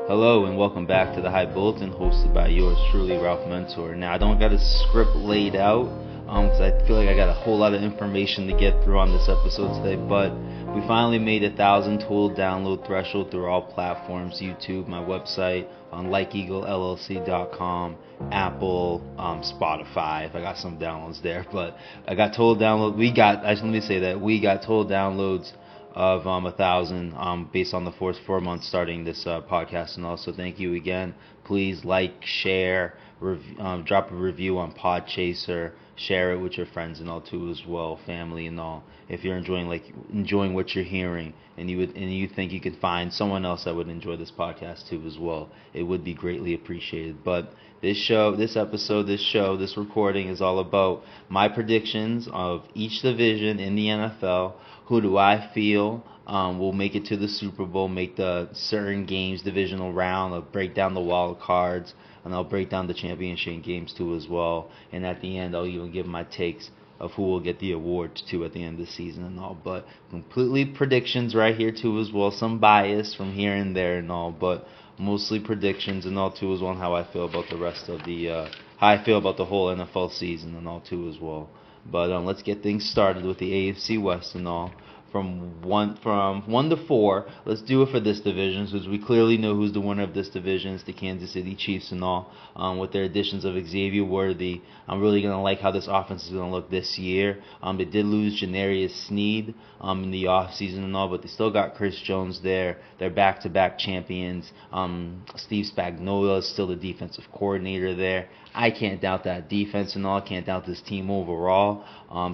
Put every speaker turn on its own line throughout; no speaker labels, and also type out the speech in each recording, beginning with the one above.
Hello and welcome back to the High Bulletin, hosted by yours truly, Ralph Mentor. Now, I don't got a script laid out, because I feel like I got a whole lot of information to get through on this episode today, but we finally made 1,000 total download threshold through all platforms: YouTube, my website, on LikeEagleLLC.com, Apple, Spotify. If I got some downloads there, but I got total download. We got total downloads of 1,000 based on the first 4 months starting this podcast. And also thank you again. Please like, share, drop a review on Podchaser, share it with your friends and all too as well, family and all. If you're enjoying what you're hearing, and you think you could find someone else that would enjoy this podcast too as well, it would be greatly appreciated. But this recording is all about my predictions of each division in the NFL. Who do I feel will make it to the Super Bowl, make the certain games divisional round? I'll break down the wild cards, and I'll break down the championship games too as well. And at the end, I'll even give my takes of who will get the awards too at the end of the season and all. But completely predictions right here too as well. Some bias from here and there and all, but mostly predictions and all too as well, and how I feel about the rest of how I feel about the whole NFL season and all too as well. But let's get things started with the AFC West and all. From one to four, let's do it for this division, since we clearly know who's the winner of this division. It's the Kansas City Chiefs and all. With their additions of Xavier Worthy, I'm really gonna like how this offense is gonna look this year. They did lose Janarius Sneed in the offseason and all, but they still got Chris Jones there. They're back-to-back champions. Steve Spagnuolo is still the defensive coordinator there. I can't doubt that defense and all. I can't doubt this team overall.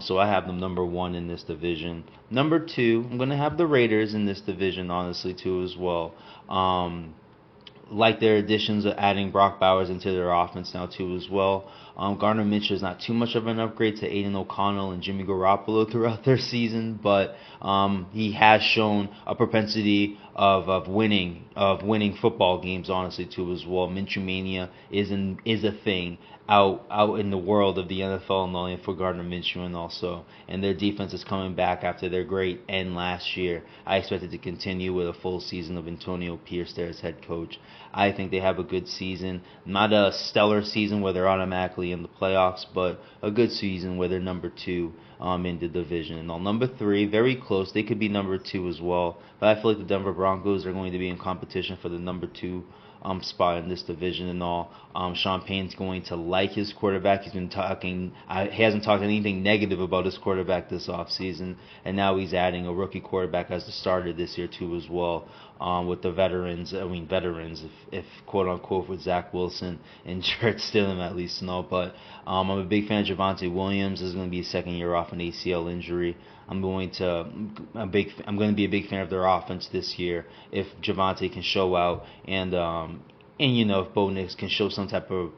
So I have them number one in this division. Number two, I'm going to have the Raiders in this division, honestly, too, as well. Like their additions of adding Brock Bowers into their offense now, too, as well. Gardner Minshew is not too much of an upgrade to Aiden O'Connell and Jimmy Garoppolo throughout their season, but he has shown a propensity of winning football games, honestly, too, as well. Minshew mania is a thing out in the world of the NFL and all, for Gardner Minshew and also. And their defense is coming back after their great end last year. I expect it to continue with a full season of Antonio Pierce there as head coach. I think they have a good season. Not a stellar season where they're automatically in the playoffs, but a good season where they're number two in the division. And number three, very close. They could be number two as well. But I feel like the Denver Broncos are going to be in competition for the number two spot in this division and all. Sean Payne's going to like his quarterback. He hasn't talked anything negative about his quarterback this offseason, and now he's adding a rookie quarterback as the starter this year too as well. With the veterans, if quote unquote, with Zach Wilson and Jarrett Stidham at least and all. But I'm a big fan of Javonte Williams. This is going to be his second year off an ACL injury. I'm going to be a big fan of their offense this year if Javonte can show out and if Bo Nix can show some type of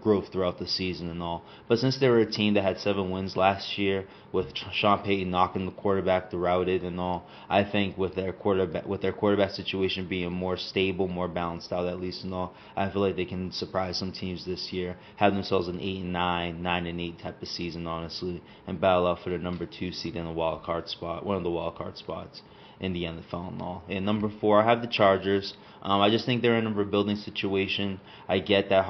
growth throughout the season and all. But since they were a team that had 7 wins last year, with Sean Payton knocking the quarterback throughout it and all, I think with their quarterback situation being more stable, more balanced out at least and all, I feel like they can surprise some teams this year, have themselves an 8-9, 9-8 type of season, honestly, and battle out for the number 2 seed in the wild card spot, one of the wild card spots in the NFL and all. And number 4, I have the Chargers. I just think they're in a rebuilding situation. I get that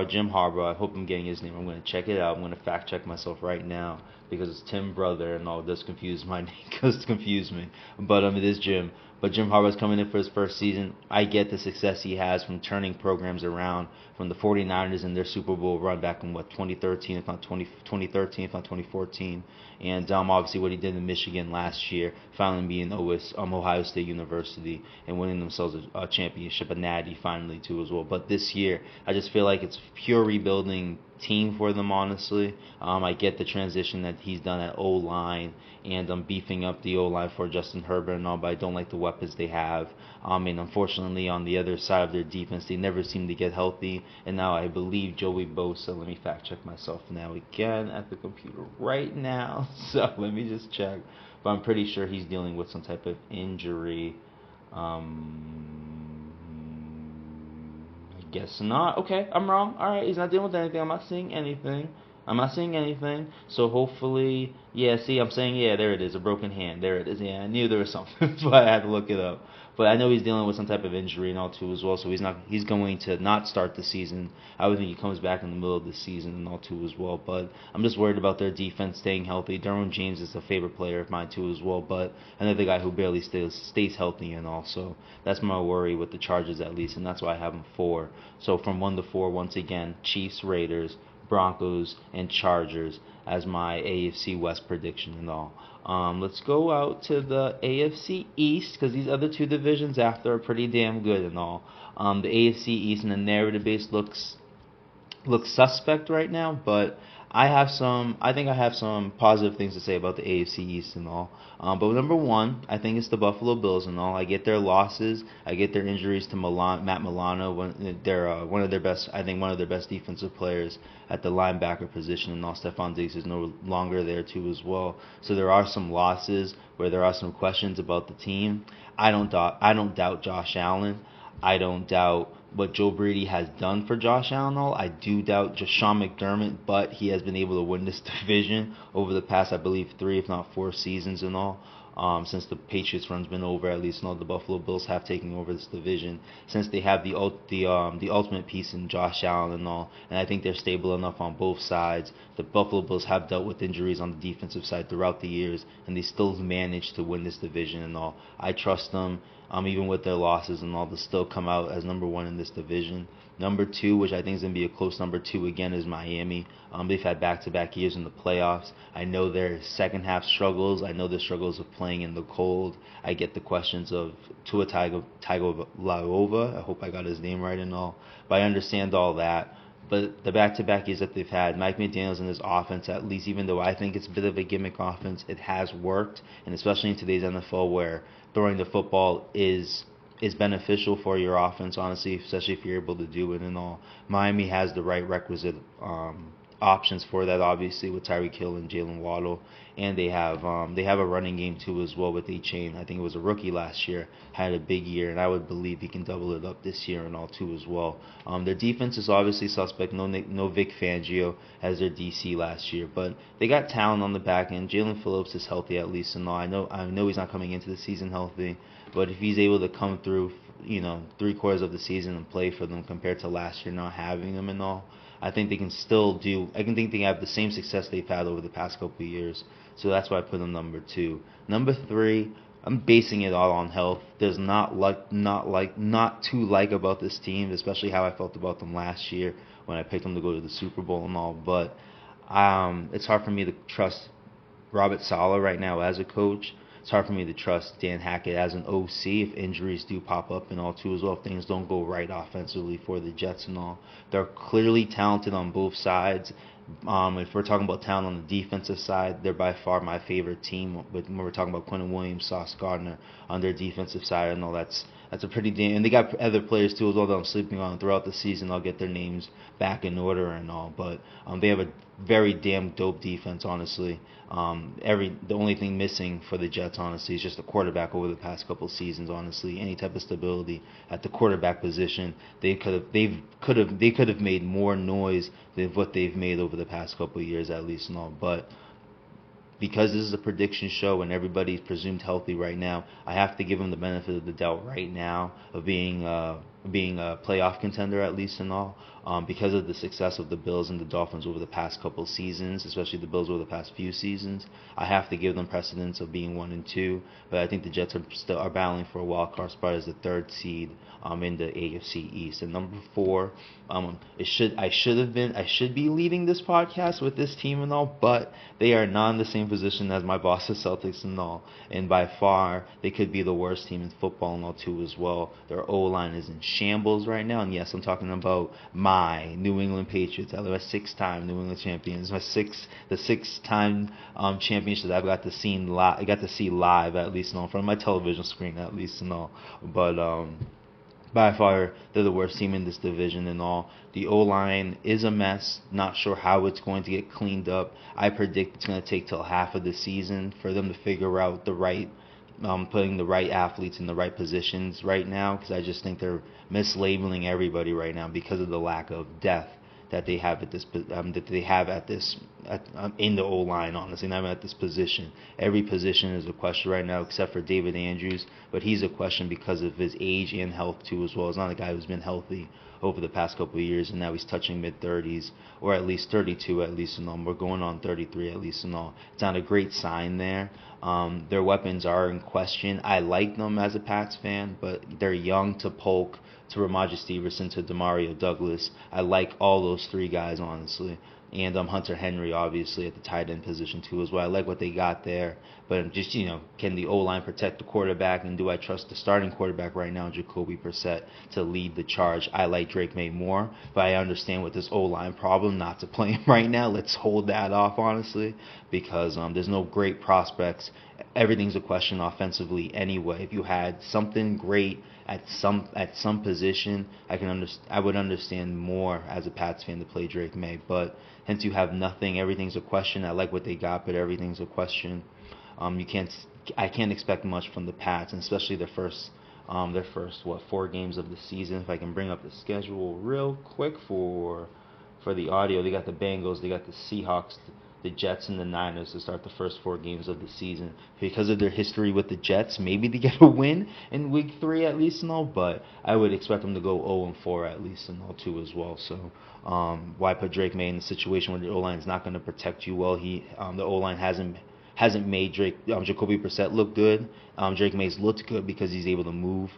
Jim Harbaugh, I hope I'm getting his name. I'm going to check it out. I'm going to fact check myself right now because it's Tim Brother and all. It does confuse my name. It confuse me. But it is Jim. But Jim Harbaugh's coming in for his first season. I get the success he has from turning programs around, from the 49ers in their Super Bowl run back in 2013, if not 2014, and obviously what he did in Michigan last year, finally being Ohio State University and winning themselves a championship, a natty finally too as well. But this year, I just feel like it's pure rebuilding team for them, honestly. I get the transition that he's done at O-line and beefing up the O-line for Justin Herbert and all, but I don't like the weapons they have. And unfortunately, on the other side of their defense, they never seem to get healthy. And now I believe Joey Bosa, let me fact check myself now again at the computer right now. So let me just check. But I'm pretty sure he's dealing with some type of injury. I guess not. Okay, I'm wrong. All right, he's not dealing with anything. I'm not seeing anything. So hopefully, yeah, see, I'm saying, yeah, there it is, a broken hand. There it is. Yeah, I knew there was something, but I had to look it up. But I know he's dealing with some type of injury and all too as well, so he's going to not start the season. I would think he comes back in the middle of the season and all too as well. But I'm just worried about their defense staying healthy. Derwin James is a favorite player of mine too as well, but another guy who barely stays healthy and all. So that's my worry with the Chargers at least, and that's why I have them 4. So from 1 to 4, once again, Chiefs, Raiders, Broncos, and Chargers as my AFC West prediction and all. Let's go out to the AFC East, because these other two divisions after are pretty damn good and all. The AFC East and the narrative base looks suspect right now, but I think I have some positive things to say about the AFC East and all. But number one, I think it's the Buffalo Bills and all. I get their losses, I get their injuries to Matt Milano. They're one of their best, I think one of their best defensive players at the linebacker position, and all. Stephon Diggs is no longer there too as well. So there are some losses where there are some questions about the team. I don't doubt Josh Allen. I don't doubt what Joe Brady has done for Josh Allen. I do doubt just Sean McDermott, but he has been able to win this division over the past, I believe, 3 if not 4 seasons and all. Since the Patriots run's been over, at least the Buffalo Bills have taken over this division. Since they have the ultimate piece in Josh Allen and all, and I think they're stable enough on both sides. The Buffalo Bills have dealt with injuries on the defensive side throughout the years, and they still managed to win this division and all. I trust them. Even with their losses and all, to still come out as number 1 in this division. Number 2, which I think is going to be a close number 2 again, is Miami. They've had back-to-back years in the playoffs. I know their second half struggles. I know their struggles of playing in the cold. I get the questions of Tua Tagovailoa. I hope I got his name right and all. But I understand all that. But the back-to-back years that they've had, Mike McDaniels and his offense, at least, even though I think it's a bit of a gimmick offense, it has worked. And especially in today's NFL where throwing the football is beneficial for your offense, honestly, especially if you're able to do it and all. Miami has the right requisite options for that, obviously, with Tyreek Hill and Jalen Waddle, and they have a running game too as well with A-Chain. I think it was a rookie last year, had a big year, and I would believe he can double it up this year and all too as well. Their defense is obviously suspect. No Vic Fangio as their DC last year, but they got talent on the back end. Jalen Phillips is healthy at least and all. I know he's not coming into the season healthy, but if he's able to come through, 3/4 of the season and play for them compared to last year not having them and all, I think they can still do. I can think they have the same success they've had over the past couple of years. So that's why I put them number 2. Number 3, I'm basing it all on health. There's not too like about this team, especially how I felt about them last year when I picked them to go to the Super Bowl and all. But it's hard for me to trust Robert Saleh right now as a coach. It's hard for me to trust Dan Hackett as an OC if injuries do pop up and all too as well, if things don't go right offensively for the Jets and all. They're clearly talented on both sides. If we're talking about talent on the defensive side, they're by far my favorite team. When we're talking about Quentin Williams, Sauce Gardner on their defensive side and all, that's a pretty damn. And they got other players too as well that I'm sleeping on throughout the season. I'll get their names back in order and all, but they have a very damn dope defense, honestly. The only thing missing for the Jets, honestly, is just a quarterback over the past couple seasons. Honestly, any type of stability at the quarterback position, they could have made more noise than what they've made over the past couple of years, at least and all. But because this is a prediction show and everybody's presumed healthy right now, I have to give them the benefit of the doubt right now of being a playoff contender, at least and all, because of the success of the Bills and the Dolphins over the past couple seasons, especially the Bills over the past few seasons. I have to give them precedence of being 1 and 2, but I think the Jets are battling for a wild card spot as the 3rd seed in the AFC East. And number 4, I should be leading this podcast with this team and all, but they are not in the same position as my Boston Celtics and all, and by far they could be the worst team in football and all too as well. Their O-line is in shambles right now, and yes, I'm talking about my New England Patriots. I'm a 6-time New England champions. The 6-time championships I got to see live, at least in front of my television screen, at least and all. But by far, they're the worst team in this division and all. The O-line is a mess. Not sure how it's going to get cleaned up. I predict it's going to take till half of the season for them to figure out the right, putting the right athletes in the right positions right now, because I just think they're mislabeling everybody right now because of the lack of depth that they have in the O line. Honestly, not even at this position. Every position is a question right now, except for David Andrews, but he's a question because of his age and health too, as well. It's not a guy who's been healthy over the past couple of years, and now he's touching mid-30s, or at least 32 at least and all. We're going on 33 at least and all. It's not a great sign there. Their weapons are in question. I like them as a Pats fan, but they're young to Polk, to Ramondre Stevenson, to Demario Douglas. I like all those three guys, honestly. And Hunter Henry, obviously, at the tight end position, too, as well. I like what they got there. But just, can the O-line protect the quarterback? And do I trust the starting quarterback right now, Jacoby Brissett, to lead the charge? I like Drake May more, but I understand with this O-line problem not to play him right now. Let's hold that off, honestly, because there's no great prospects. Everything's a question offensively anyway. If you had something great at some position, I would understand more as a Pats fan to play Drake May. But hence you have nothing, everything's a question. I like what they got, but everything's a question. I can't expect much from the Pats, and especially their first 4 games of the season. If I can bring up the schedule real quick for the audio, they got the Bengals, they got the Seahawks, the Jets, and the Niners to start the first 4 games of the season. Because of their history with the Jets, maybe they get a win in week 3 at least and all, but I would expect them to go 0-4 at least and all too as well. So why put Drake May in a situation where the O-line is not going to protect you well? The O-line hasn't made Jacoby Brissett look good. Drake May's looked good because he's able to move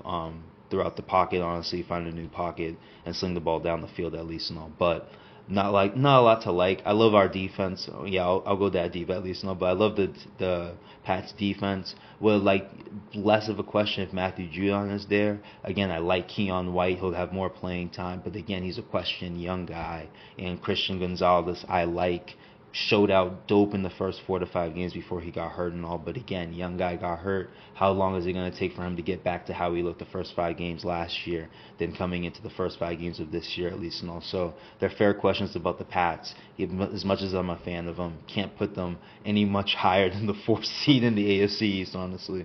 throughout the pocket, honestly, find a new pocket and sling the ball down the field at least and all. But not a lot to like. I love our defense. Yeah, I'll go that deep at least no. But I love the Pats defense. Well, like less of a question if Matthew Judon is there. Again, I like Keon White. He'll have more playing time. But again, he's a question, young guy. And Christian Gonzalez, I like. Showed out dope in the first 4 to 5 games before he got hurt and all. But again, young guy got hurt. How long is it going to take for him to get back to how he looked the first 5 games last year, then coming into the first 5 games of this year at least and all? So they're fair questions about the Pats. As much as I'm a fan of them, can't put them any much higher than the 4th seed in the AFC East, honestly,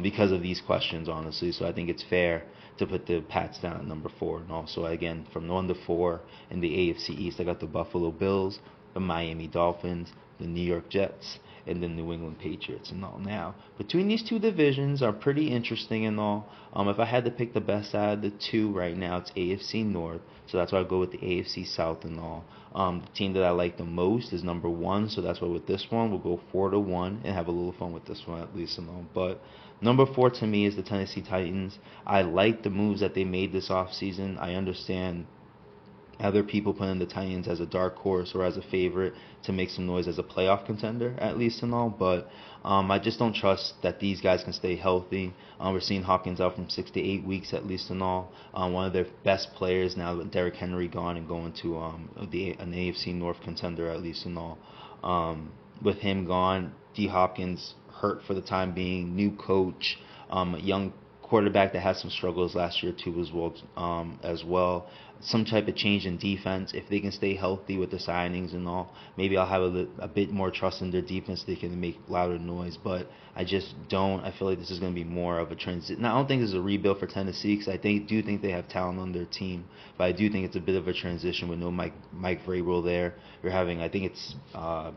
because of these questions, honestly. So I think it's fair to put the Pats down at number 4. And also, again, from 1 to 4 in the AFC East, I got the Buffalo Bills, the Miami Dolphins, the New York Jets, and the New England Patriots and all. Now, between these 2 divisions are pretty interesting and all. If I had to pick the best out of the 2 right now, it's AFC North. So that's why I go with the AFC South and all. The team that I like the most is number 1. So that's why with this one, we'll go 4-1 and have a little fun with this one at least and all. But number 4 to me is the Tennessee Titans. I like the moves that they made this offseason. I understand other people putting the Titans as a dark horse or as a favorite to make some noise as a playoff contender, at least and all. But I just don't trust that these guys can stay healthy. We're seeing Hopkins out from 6 to 8 weeks, at least and all. One of their best players now with Derrick Henry gone and going to an AFC North contender, at least and all. With him gone, D. Hopkins hurt for the time being, new coach, a young quarterback that had some struggles last year too as well. Some type of change in defense. If they can stay healthy with the signings and all, maybe I'll have a bit more trust in their defense. They can make louder noise, but I just don't. I feel like this is going to be more of a transition. Now, I don't think this is a rebuild for Tennessee because I do think they have talent on their team, but I do think it's a bit of a transition with no Mike Vrabel there. You're having, I think it's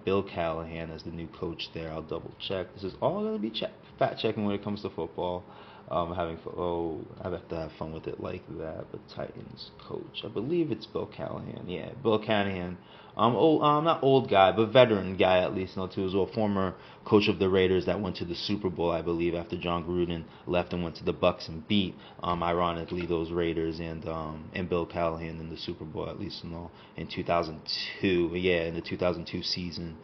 Bill Callahan as the new coach there. I'll double check. This is all going to be fact checking when it comes to football. I have to have fun with it like that. But Titans coach, I believe it's Bill Callahan. Yeah, Bill Callahan. Not old guy, but veteran guy at least, too, as well. Former coach of the Raiders that went to the Super Bowl, I believe, after John Gruden left and went to the Bucs and beat, ironically, those Raiders and Bill Callahan in the Super Bowl, at least, in 2002. Yeah, in the 2002 season.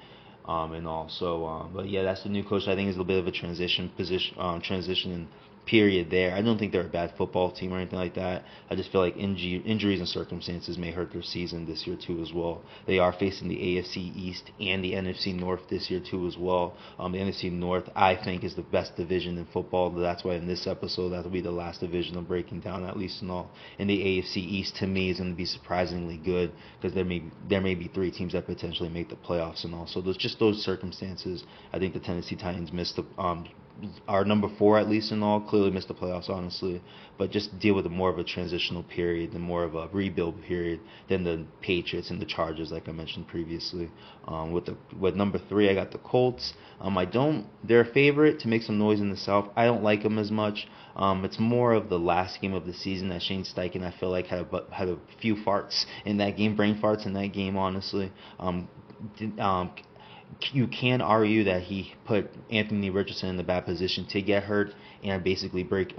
And also, but yeah, that's the new coach. I think it's a bit of a transition period there. I don't think they're a bad football team or anything like that. I just feel like injuries and circumstances may hurt their season this year too as well. They are facing the AFC East and the NFC North this year too as well. The NFC North, I think, is the best division in football. That's why in this episode, that'll be the last division I'm breaking down, at least in all. And the AFC East, to me, is going to be surprisingly good because there may be 3 teams that potentially make the playoffs and all. So those circumstances, I think the Tennessee Titans missed are number 4 at least in all. Clearly missed the playoffs, honestly, but just deal with more of a transitional period and more of a rebuild period than the Patriots and the Chargers, like I mentioned previously. With number 3, I got the Colts. They're a favorite to make some noise in the South. I don't like them as much. It's more of the last game of the season that Shane Steichen, I feel like, had a few farts in that game, brain farts in that game, honestly. You can argue that he put Anthony Richardson in the bad position to get hurt and basically break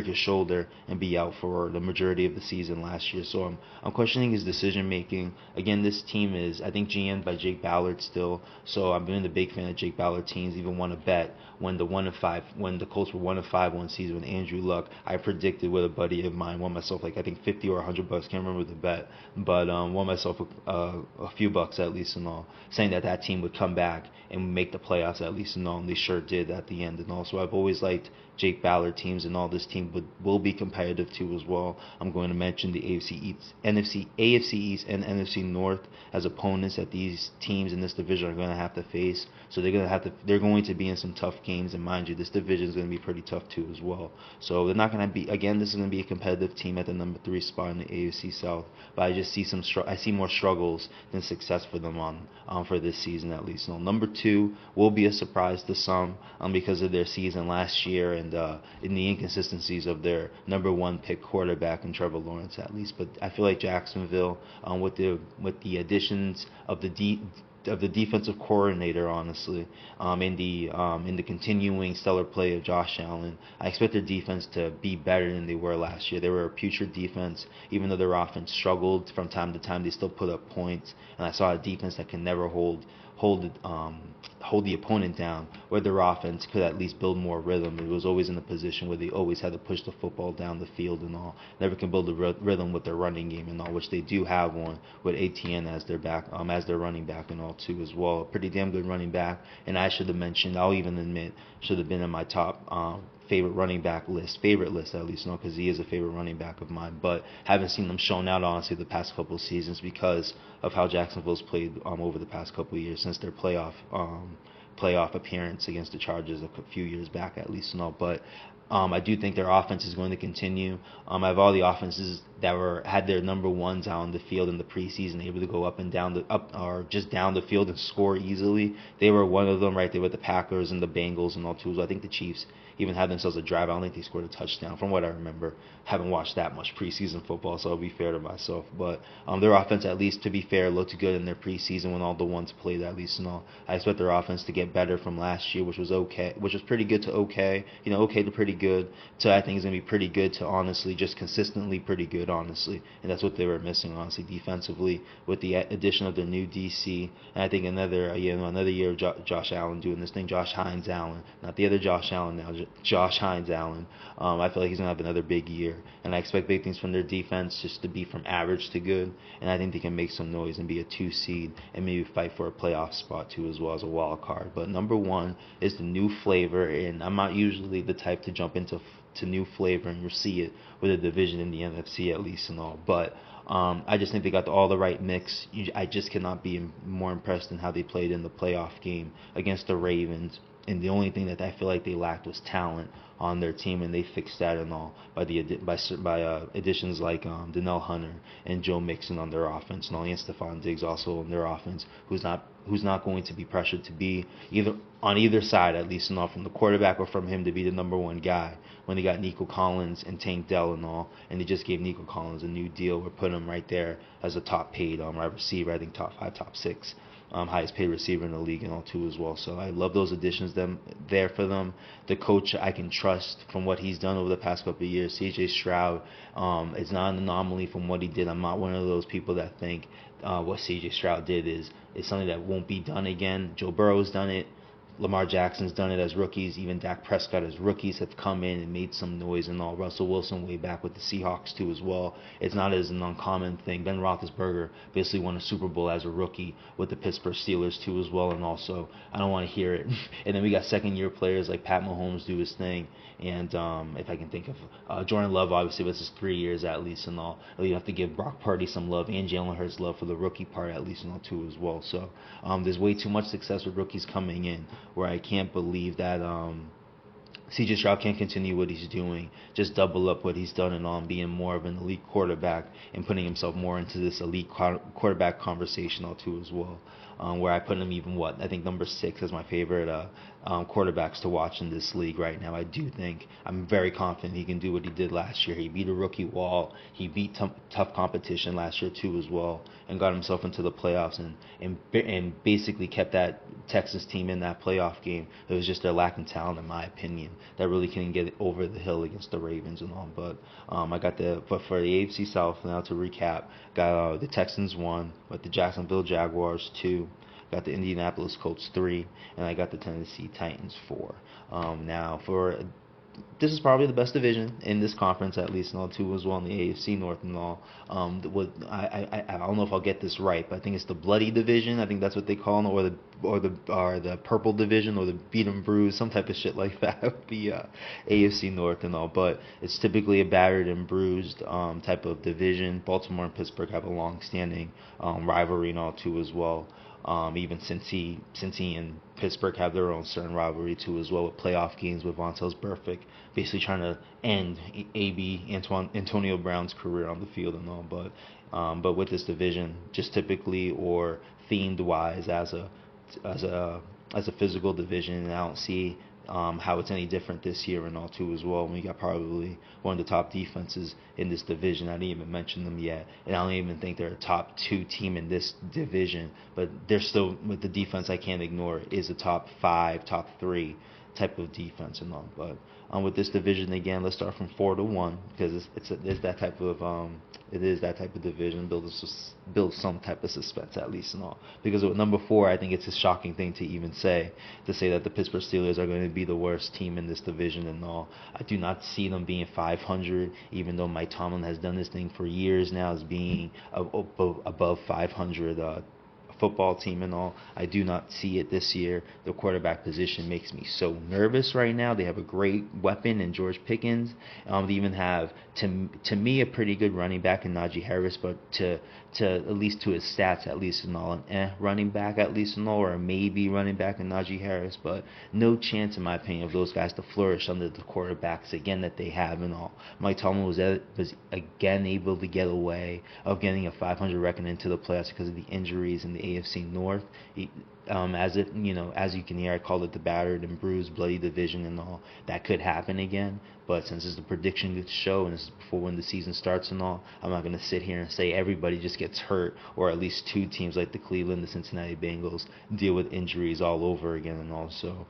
his shoulder and be out for the majority of the season last year. So I'm questioning his decision making. Again, this team is, I think, GM'd by Jake Ballard still. So I've been a big fan of Jake Ballard teams. Even won a bet when the Colts were 1-5 one season with Andrew Luck. I predicted with a buddy of mine, won myself like I think $50 or $100. Can't remember the bet, but won myself a few bucks at least and all, saying that team would come back and make the playoffs at least and all, and they sure did at the end and all. So I've always liked Jake Ballard teams, and all this team will be competitive too as well. I'm going to mention the AFC East and NFC North as opponents that these teams in this division are going to have to face. So they're going to be in some tough games, and mind you, this division is going to be pretty tough too as well. So they're not going to be, again, this is going to be a competitive team at the number 3 spot in the AFC South, but I just see more struggles than success for them for this season at least. So number 2 will be a surprise to some because of their season last year and in the inconsistencies of their number 1 pick quarterback in Trevor Lawrence at least. But I feel like Jacksonville, with the additions of the defensive coordinator, honestly, in the continuing stellar play of Josh Allen, I expect their defense to be better than they were last year. They were a putrid defense, even though their offense struggled from time to time. They still put up points, and I saw a defense that can never hold the opponent down, where their offense could at least build more rhythm. It was always in a position where they always had to push the football down the field and all. Never can build a rhythm with their running game and all, which they do have one with ATN as their running back and all too as well. A pretty damn good running back, and I should have mentioned, I'll even admit, should have been in my top favorite list at least, because he is a favorite running back of mine, but haven't seen them shown out honestly the past couple of seasons because of how Jacksonville's played over the past couple of years since their playoff appearance against the Chargers a few years back at least and all. But I do think their offense is going to continue. I have all the offenses that had their number 1s out on the field in the preseason, able to go up or just down the field and score easily. They were one of them right there with the Packers and the Bengals and all too. I think the Chiefs even had themselves a drive. I don't think they scored a touchdown from what I remember. Haven't watched that much preseason football, so I'll be fair to myself. But their offense, at least to be fair, looked good in their preseason when all the ones played at least and all. I expect their offense to get better from last year, which was pretty good to okay. Okay to pretty good to I think is going to be pretty good to honestly just consistently pretty good, honestly. And that's what they were missing, honestly, defensively with the addition of their new DC. And I think another year of Josh Allen doing this thing. Josh Hines Allen, not the other Josh Allen now, Josh Hines Allen. I feel like he's going to have another big year. And I expect big things from their defense, just to be from average to good. And I think they can make some noise and be a 2 seed and maybe fight for a playoff spot too, as well as a wild card. But number 1 is the new flavor, and I'm not usually the type to jump into new flavor and you'll see it with a division in the NFC at least and all. But I just think they got all the right mix. I just cannot be more impressed in how they played in the playoff game against the Ravens. And the only thing that I feel like they lacked was talent on their team, and they fixed that and all by additions like Donnell Hunter and Joe Mixon on their offense, and Stephon Diggs also on their offense, who's not going to be pressured to be either side at least and all, from the quarterback or from him to be the number 1 guy. When they got Nico Collins and Tank Dell and all, and they just gave Nico Collins a new deal, we're putting him right there as a top paid wide receiver, I think top 5, top 6. Highest paid receiver in the league and all too as well. So I love those additions there for them. The coach I can trust from what he's done over the past couple of years. CJ Stroud is not an anomaly from what he did. I'm not one of those people that think what CJ Stroud did is something that won't be done again. Joe Burrow's done it. Lamar Jackson's done it as rookies. Even Dak Prescott as rookies have come in and made some noise and all. Russell Wilson way back with the Seahawks too as well. It's not as an uncommon thing. Ben Roethlisberger basically won a Super Bowl as a rookie with the Pittsburgh Steelers too as well. And also, I don't want to hear it. And then we got second-year players like Pat Mahomes do his thing. And if I can think of Jordan Love, obviously, with his 3 years at least and all. You have to give Brock Purdy some love and Jalen Hurts love for the rookie part at least and all too as well. So there's way too much success with rookies coming in, where I can't believe that CJ Stroud can't continue what he's doing, just double up what he's done and on being more of an elite quarterback and putting himself more into this elite quarterback conversation too as well. Where I put him even I think number 6 is my favorite quarterbacks to watch in this league right now. I do think I'm very confident he can do what he did last year. He beat a rookie wall. He beat tough competition last year too as well, and got himself into the playoffs and basically kept that Texas team in that playoff game. It was just their lack of talent, in my opinion, that really couldn't get over the hill against the Ravens and all. But but for the AFC South now to recap, got the Texans 1, with the Jacksonville Jaguars 2. Got the Indianapolis Colts 3, and I got the Tennessee Titans 4. Now, this is probably the best division in this conference, at least, and all too as well in the AFC North and all. I don't know if I'll get this right, but I think it's the bloody division. I think that's what they call it, or the purple division, or the beat and bruise, some type of shit like that. Would be AFC North and all, but it's typically a battered and bruised type of division. Baltimore and Pittsburgh have a long-standing rivalry and all too as well. Even Cincy and Pittsburgh have their own certain rivalry too as well, with playoff games with Vontaze Burfict basically trying to end Antonio Brown's career on the field and all. But with this division, just typically or themed wise as a physical division, and I don't see how it's any different this year and all too as well. We got probably one of the top defenses in this division. I didn't even mention them yet, and I don't even think they're a top 2 team in this division, but they're still, with the defense I can't ignore, is a top 5, top 3 type of defense and all. But with this division again, let's start from 4 to 1, because it's that type of it is that type of division. Build some type of suspense at least and all. Because with number 4, I think it's a shocking thing to even say that the Pittsburgh Steelers are going to be the worst team in this division and all. I do not see them being 500, even though Mike Tomlin has done this thing for years now, as being above 500 football team and all. I do not see it this year. The quarterback position makes me so nervous right now. They have a great weapon in George Pickens. They even have, to me, a pretty good running back in Najee Harris, but to at least to his stats, at least and all, running back at least and all, or maybe running back in Najee Harris, but no chance, in my opinion, of those guys to flourish under the quarterbacks again that they have and all. Mike Tomlin was again able to get away of getting a 500 record into the playoffs because of the injuries in the AFC North. As you can hear, I called it the battered and bruised, bloody division and all. That could happen again, but since it's the prediction show and this is before when the season starts and all, I'm not going to sit here and say everybody just gets hurt, or at least 2 teams like the Cleveland, the Cincinnati Bengals deal with injuries all over again and all. So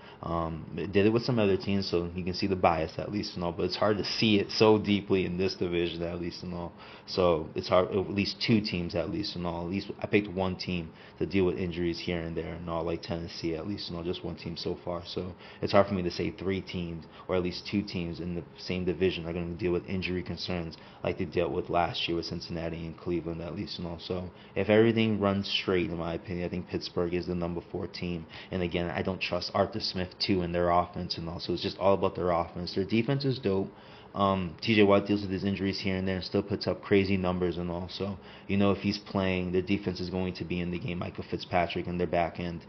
did it with some other teams, so you can see the bias at least and all, but it's hard to see it so deeply in this division at least and all. So it's hard, at least 2 teams at least and all. At least I picked 1 team to deal with injuries here and there and all, like Tennessee at least and all, just 1 team so far. So it's hard for me to say 3 teams, or at least 2 teams in the same division are going to deal with injury concerns like they dealt with last year with Cincinnati and Cleveland at least and all. So if everything runs straight, in my opinion, I think Pittsburgh is the number 4 team. And again, I don't trust Arthur Smith too in their offense and all. So it's just all about their offense. Their defense is dope. TJ Watt deals with his injuries here and there and still puts up crazy numbers and all. So, if he's playing, the defense is going to be in the game. Michael Fitzpatrick and their back end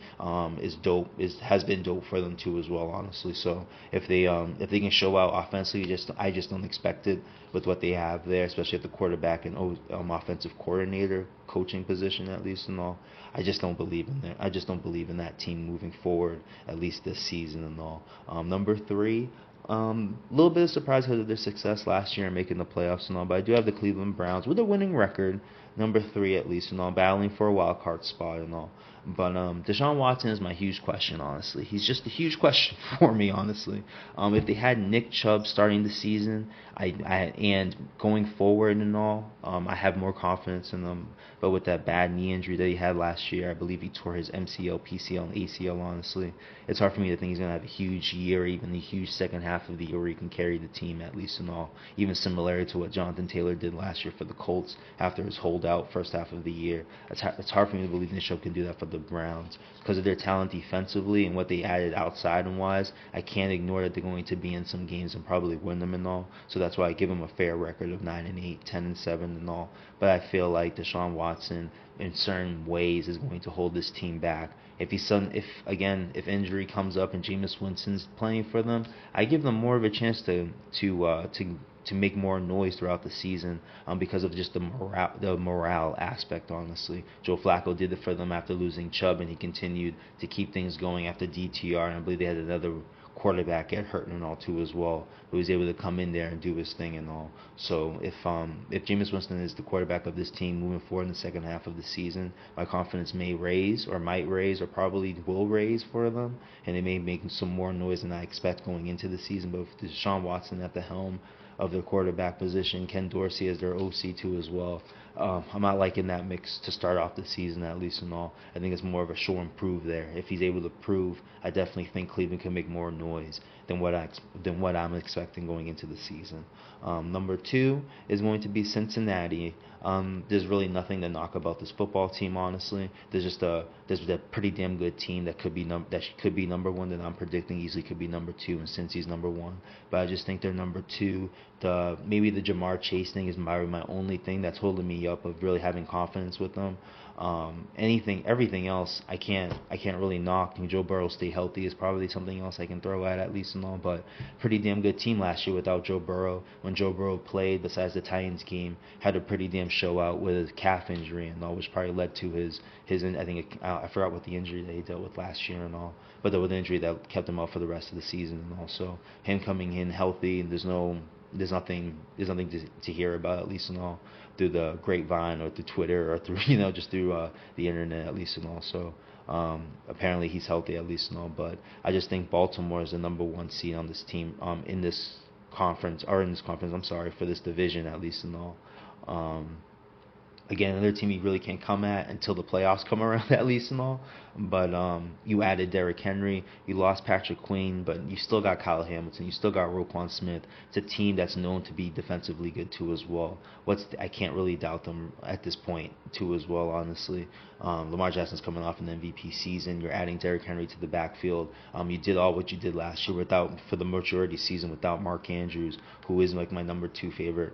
is dope. Has been dope for them too as well, honestly. So if they can show out offensively, I just don't expect it with what they have there, especially at the quarterback and offensive coordinator coaching position at least and all. I just don't believe in there. I just don't believe in that team moving forward, at least this season and all. Number 3. A little bit of surprise because of their success last year in making the playoffs and all, but I do have the Cleveland Browns with a winning record, number 3 at least and all, battling for a wild card spot and all. But Deshaun Watson is my huge question, honestly. He's just a huge question for me, honestly. If they had Nick Chubb starting the season, and going forward and all, I have more confidence in them. But with that bad knee injury that he had last year, I believe he tore his MCL, PCL, and ACL, honestly. It's hard for me to think he's going to have a huge year, even a huge second half of the year where he can carry the team at least and all. Even similar to what Jonathan Taylor did last year for the Colts after his holdout first half of the year. It's hard for me to believe Nick Chubb can do that for the Browns because of their talent defensively and what they added outside and wise. I can't ignore that they're going to be in some games and probably win them and all. So that's why I give them a fair record of 9-8, 10-7 and all. But I feel like Deshaun Watson in certain ways is going to hold this team back If injury comes up and Jameis Winston's playing for them, I give them more of a chance to make more noise throughout the season, because of just the morale aspect. Honestly, Joe Flacco did it for them after losing Chubb, and he continued to keep things going after DTR. And I believe they had another quarterback get hurt and all too as well, who was able to come in there and do his thing and all. So if Jameis Winston is the quarterback of this team moving forward in the second half of the season, my confidence may raise, or might raise, or probably will raise for them, and they may make some more noise than I expect going into the season. But with Deshaun Watson at the helm of their quarterback position, Ken Dorsey as their OC too as well, I'm not liking that mix to start off the season, at least in all. I think it's more of a show and prove there. If he's able to prove, I definitely think Cleveland can make more noise than what I'm expecting going into the season. Number two is going to be Cincinnati. There's really nothing to knock about this football team, honestly. There's a pretty damn good team that could be number one, that I'm predicting easily could be number two, and Cincy's number one. But I just think they're number two. Maybe the Jamar Chase thing is my only thing that's holding me up of really having confidence with them. Everything else, I can't really knock. And Joe Burrow stay healthy is probably something else I can throw at least and all. But pretty damn good team last year without Joe Burrow. When Joe Burrow played, besides the Titans game, had a pretty damn show out with a calf injury and all, which probably led to his I forgot what the injury that he dealt with last year and all. But there was an injury that kept him out for the rest of the season and all. So him coming in healthy, there's nothing to hear about, at least and all, through the grapevine or through Twitter or through just through the internet, at least and all. So apparently he's healthy, at least and all. But I just think Baltimore is the number one seed on this team, in this conference, I'm sorry, for this division, at least and all. Again, another team you really can't come at until the playoffs come around, at least and all. But you added Derrick Henry, you lost Patrick Queen, but you still got Kyle Hamilton, you still got Roquan Smith. It's a team that's known to be defensively good too as well. I can't really doubt them at this point too as well, honestly. Lamar Jackson's coming off an MVP season. You're adding Derrick Henry to the backfield. You did all what you did last year for the majority season without Mark Andrews, who is like my number two favorite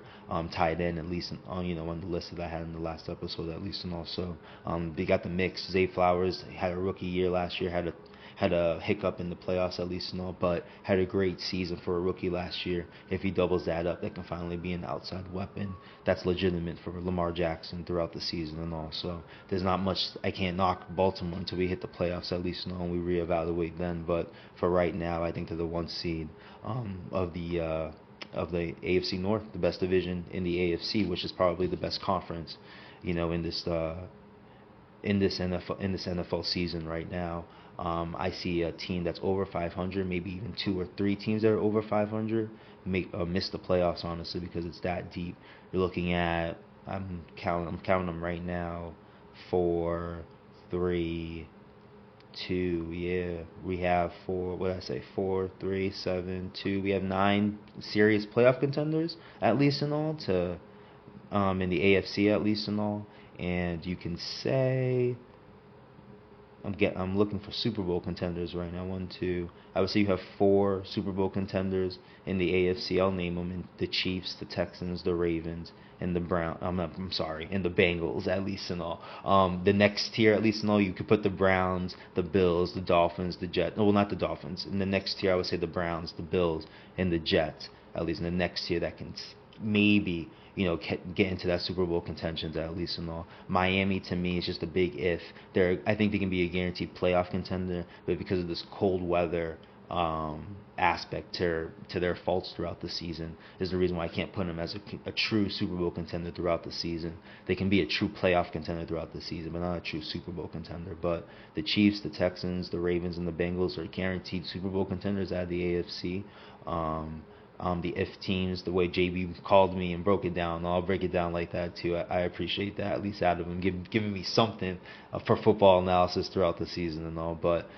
tight end, at least on the list that I had in the last episode, at least. And also they got the mix. Zay Flowers had a rookie year last year, had a hiccup in the playoffs, at least and all, but had a great season for a rookie last year. If he doubles that up, that can finally be an outside weapon that's legitimate for Lamar Jackson throughout the season and all. So there's not much. I can't knock Baltimore until we hit the playoffs, at least and all, and we reevaluate then. But for right now, I think they're the one seed of the AFC North, the best division in the AFC, which is probably the best conference, in this NFL season right now. I see a team that's over 500, maybe even two or three teams that are over 500 miss the playoffs, honestly, because it's that deep. You're looking at, I'm counting them right now, 4, 3, 2, yeah. We have 4, 3, 7, 2. We have 9 serious playoff contenders, at least and all, in the AFC, at least and all. And you can say, I'm looking for Super Bowl contenders right now. 1, 2. I would say you have 4 Super Bowl contenders in the AFC. I'll name them: the Chiefs, the Texans, the Ravens, and the and the Bengals, at least and all. The next tier, at least and all, you could put the Browns, the Bills, the Dolphins, the Jets. Well, not the Dolphins. In the next tier, I would say the Browns, the Bills, and the Jets. At least in the next tier, that can maybe get into that Super Bowl contentions, at least and all. Miami, to me, is just a big if. I think they can be a guaranteed playoff contender, but because of this cold weather aspect to their faults throughout the season is the reason why I can't put them as a true Super Bowl contender throughout the season. They can be a true playoff contender throughout the season, but not a true Super Bowl contender. But the Chiefs, the Texans, the Ravens, and the Bengals are guaranteed Super Bowl contenders out of the AFC. The if teams, the way JB called me and broke it down, I'll break it down like that too. I appreciate that, at least out of him, giving me something for football analysis throughout the season and all. But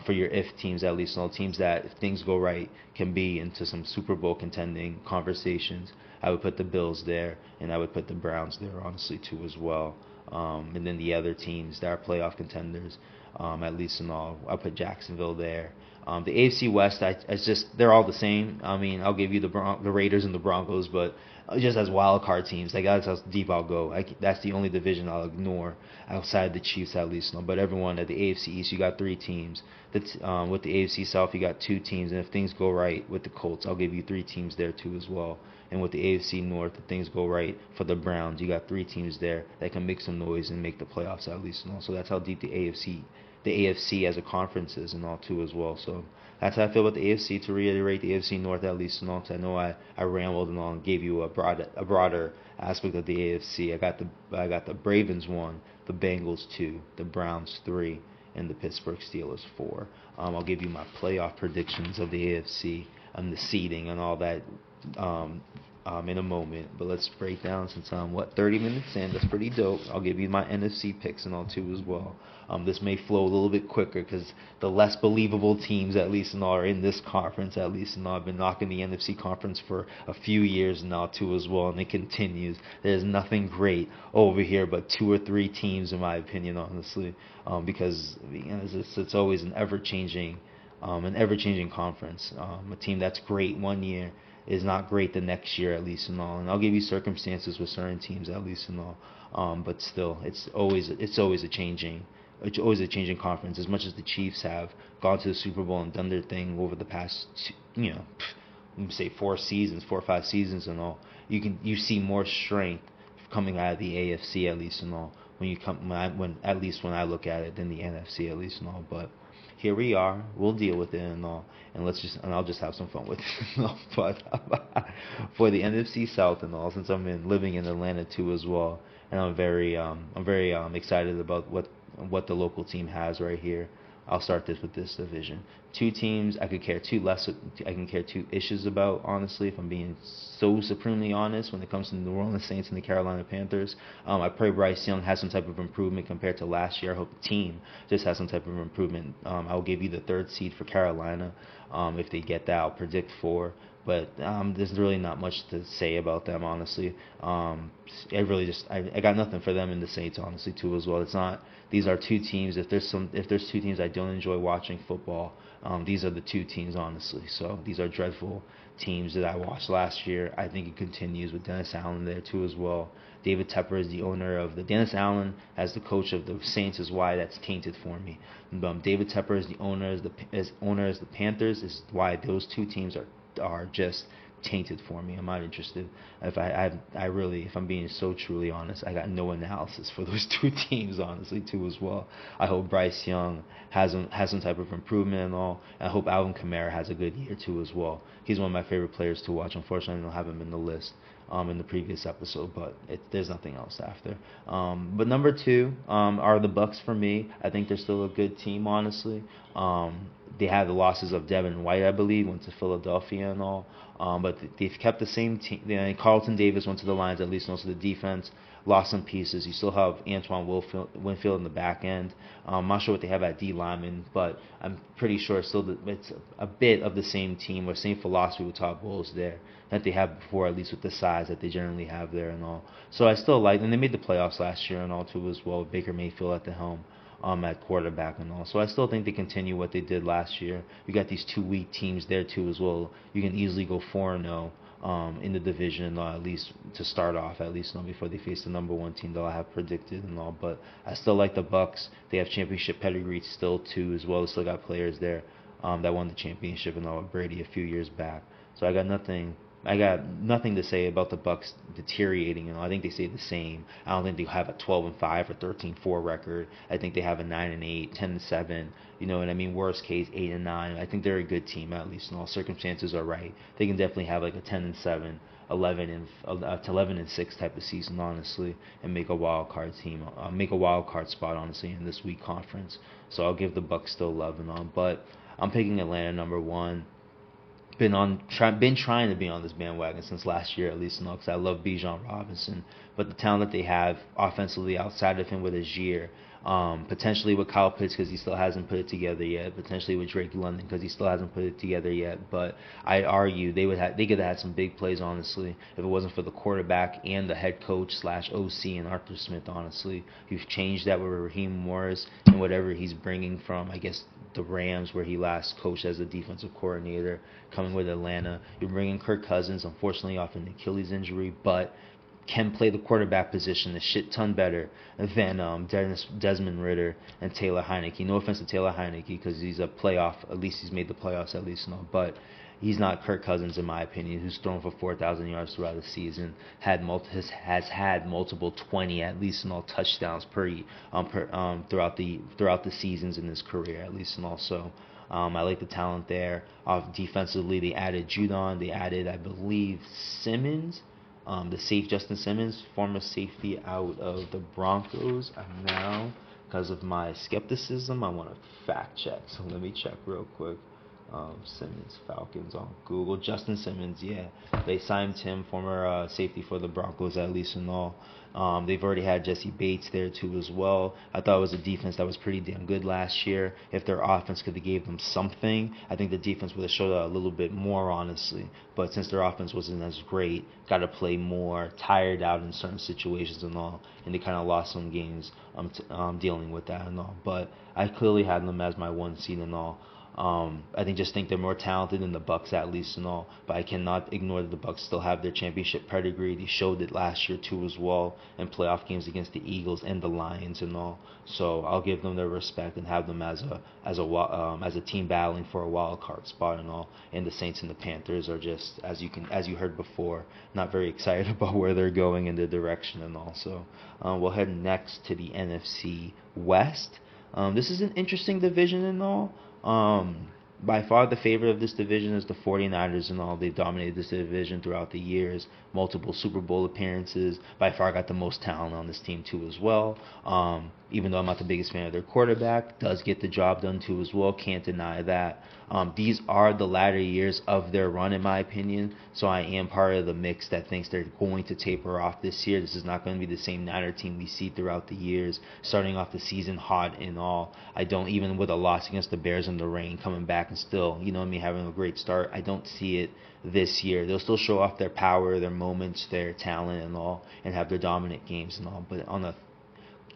for your if teams, at least all teams that, if things go right, can be into some Super Bowl contending conversations, I would put the Bills there, and I would put the Browns there, honestly, too, as well. And then the other teams that are playoff contenders, at least in all, I'll put Jacksonville there. The AFC West, they're all the same. I mean, I'll give you the Raiders and the Broncos, but just as wild card teams. Like that's how deep I'll go. That's the only division I'll ignore outside the Chiefs at least. No, but everyone at the AFC East, you got 3 teams. With the AFC South, you got 2 teams, and if things go right with the Colts, I'll give you 3 teams there too as well. And with the AFC North, if things go right for the Browns, you got 3 teams there that can make some noise and make the playoffs at least. So that's how deep the AFC as a conference is and all too as well. So that's how I feel about the AFC. To reiterate, the AFC North at least and all. I know I rambled and all and gave you a broader aspect of the AFC. I got the Ravens 1, the Bengals 2, the Browns 3, and the Pittsburgh Steelers 4. I'll give you my playoff predictions of the AFC and the seeding and all that in a moment. But let's break down since 30 minutes in. That's pretty dope. I'll give you my NFC picks and all too as well. This may flow a little bit quicker because the less believable teams at least and all are in this conference at least and all. I've been knocking the NFC conference for a few years now too as well, and it continues. There's nothing great over here but 2 or 3 teams in my opinion, honestly, because it's always an ever-changing conference. A team that's great one year is not great the next year at least and all. And I'll give you circumstances with certain teams at least and all. But still, it's always a changing conference. As much as the Chiefs have gone to the Super Bowl and done their thing over the past, say 4 or 5 seasons and all, you see more strength coming out of the AFC at least and all. When I look at it than the NFC at least and all. But here we are. We'll deal with it and all, and I'll just have some fun with it. And all. But for the NFC South and all, since I'm living in Atlanta too as well, and I'm very excited about what the local team has right here. I'll start this with this division. 2 teams I could care 2 issues about, honestly, if I'm being so supremely honest when it comes to the New Orleans Saints and the Carolina Panthers. I pray Bryce Young has some type of improvement compared to last year. I hope the team just has some type of improvement. I'll give you the 3rd seed for Carolina. If they get that, I'll predict 4. But there's really not much to say about them, honestly. I got nothing for them in the Saints, honestly, too, as well. These are 2 teams. If there's 2 teams I don't enjoy watching football, these are the 2 teams, honestly. So these are dreadful teams that I watched last year. I think it continues with Dennis Allen there too as well. David Tepper is the owner of the Dennis Allen as the coach of the Saints is why that's tainted for me. David Tepper is the owner as the Panthers is why those 2 teams are just tainted for me. I'm not interested. If I'm being so truly honest, I got no analysis for those 2 teams, honestly, too as well. I hope Bryce Young has some type of improvement and all. And I hope Alvin Kamara has a good year too as well. He's one of my favorite players to watch. Unfortunately, I don't have him in the list in the previous episode, but there's nothing else after. But number 2 are the Bucks for me. I think they're still a good team, honestly. They had the losses of Devin White, I believe, went to Philadelphia and all. But they've kept the same team. Carlton Davis went to the Lions, at least, also the defense lost some pieces. You still have Antoine Winfield in the back end. I'm not sure what they have at D lineman, but I'm pretty sure it's a bit of the same team or same philosophy with Todd Bowles there that they had before, at least with the size that they generally have there and all. So I still like, and they made the playoffs last year and all too as well, with Baker Mayfield at the helm. At quarterback and all. So I still think they continue what they did last year. We got these 2 weak teams there too as well. You can easily go 4-0 in the division, at least to start off, at least before they face the number 1 team that I have predicted and all. But I still like the Bucks. They have championship pedigree still too as well. They still got players there that won the championship and all with Brady a few years back. So I got nothing to say about the Bucks deteriorating. I think they stay the same. I don't think they'll have a 12-5 or 13-4 record. I think they have a 9-8, 10-7. You know what I mean? Worst case, 8-9. I think they're a good team at least, and all circumstances are right. They can definitely have like a 10-7, 11-6 type of season, honestly, and make a wild card team, make a wild card spot, honestly, in this week conference. So I'll give the Bucks still love and all, but I'm picking Atlanta number 1. Been trying to be on this bandwagon since last year at least, because I love Bijan Robinson, but the talent that they have offensively outside of him with Azier, potentially with Kyle Pitts because he still hasn't put it together yet, potentially with Drake London because he still hasn't put it together yet. But I argue they could have had some big plays, honestly, if it wasn't for the quarterback and the head coach / OC and Arthur Smith. Honestly, you've changed that with Raheem Morris and whatever he's bringing from, I guess, the Rams, where he last coached as a defensive coordinator, coming with Atlanta. You're bringing Kirk Cousins, unfortunately off an Achilles injury, but can play the quarterback position a shit ton better than Desmond Ritter and Taylor Heineke. No offense to Taylor Heineke, because he's a playoff. At least he's made the playoffs, at least, but he's not Kirk Cousins in my opinion, who's thrown for 4,000 yards throughout the season, has had multiple 20 at least in all touchdowns throughout the seasons in his career, at least, and also. I like the talent there. Defensively, they added Judon. They added, I believe, Simmons, Justin Simmons, former safety out of the Broncos. And now, because of my skepticism, I want to fact check. So let me check real quick. Simmons, Falcons on Google. Justin Simmons, yeah. They signed him, former safety for the Broncos, at least and all. They've already had Jesse Bates there too as well. I thought it was a defense that was pretty damn good last year. If their offense could have gave them something, I think the defense would have showed a little bit more, honestly. But since their offense wasn't as great, got to play more, tired out in certain situations and all, and they kind of lost some games dealing with that and all. But I clearly had them as my 1 seed and all. I think they're more talented than the Bucks, at least and all, but I cannot ignore that the Bucks still have their championship pedigree. They showed it last year too as well in playoff games against the Eagles and the Lions and all. So I'll give them their respect and have them as a team battling for a wild card spot and all. And the Saints and the Panthers are just, as you heard before, not very excited about where they're going in the direction and all. So we'll head next to the NFC West. This is an interesting division and all. By far the favorite of this division is the 49ers and all. They've dominated this division throughout the years, multiple Super Bowl appearances. By far got the most talent on this team too as well. Even though I'm not the biggest fan of their quarterback, does get the job done too as well. Can't deny that. These are the latter years of their run, in my opinion. So I am part of the mix that thinks they're going to taper off this year. This is not going to be the same Niner team we see throughout the years, starting off the season hot and all. I don't, even with a loss against the Bears in the rain, coming back and still, having a great start. I don't see it this year. They'll still show off their power, their moments, their talent and all, and have their dominant games and all. But on a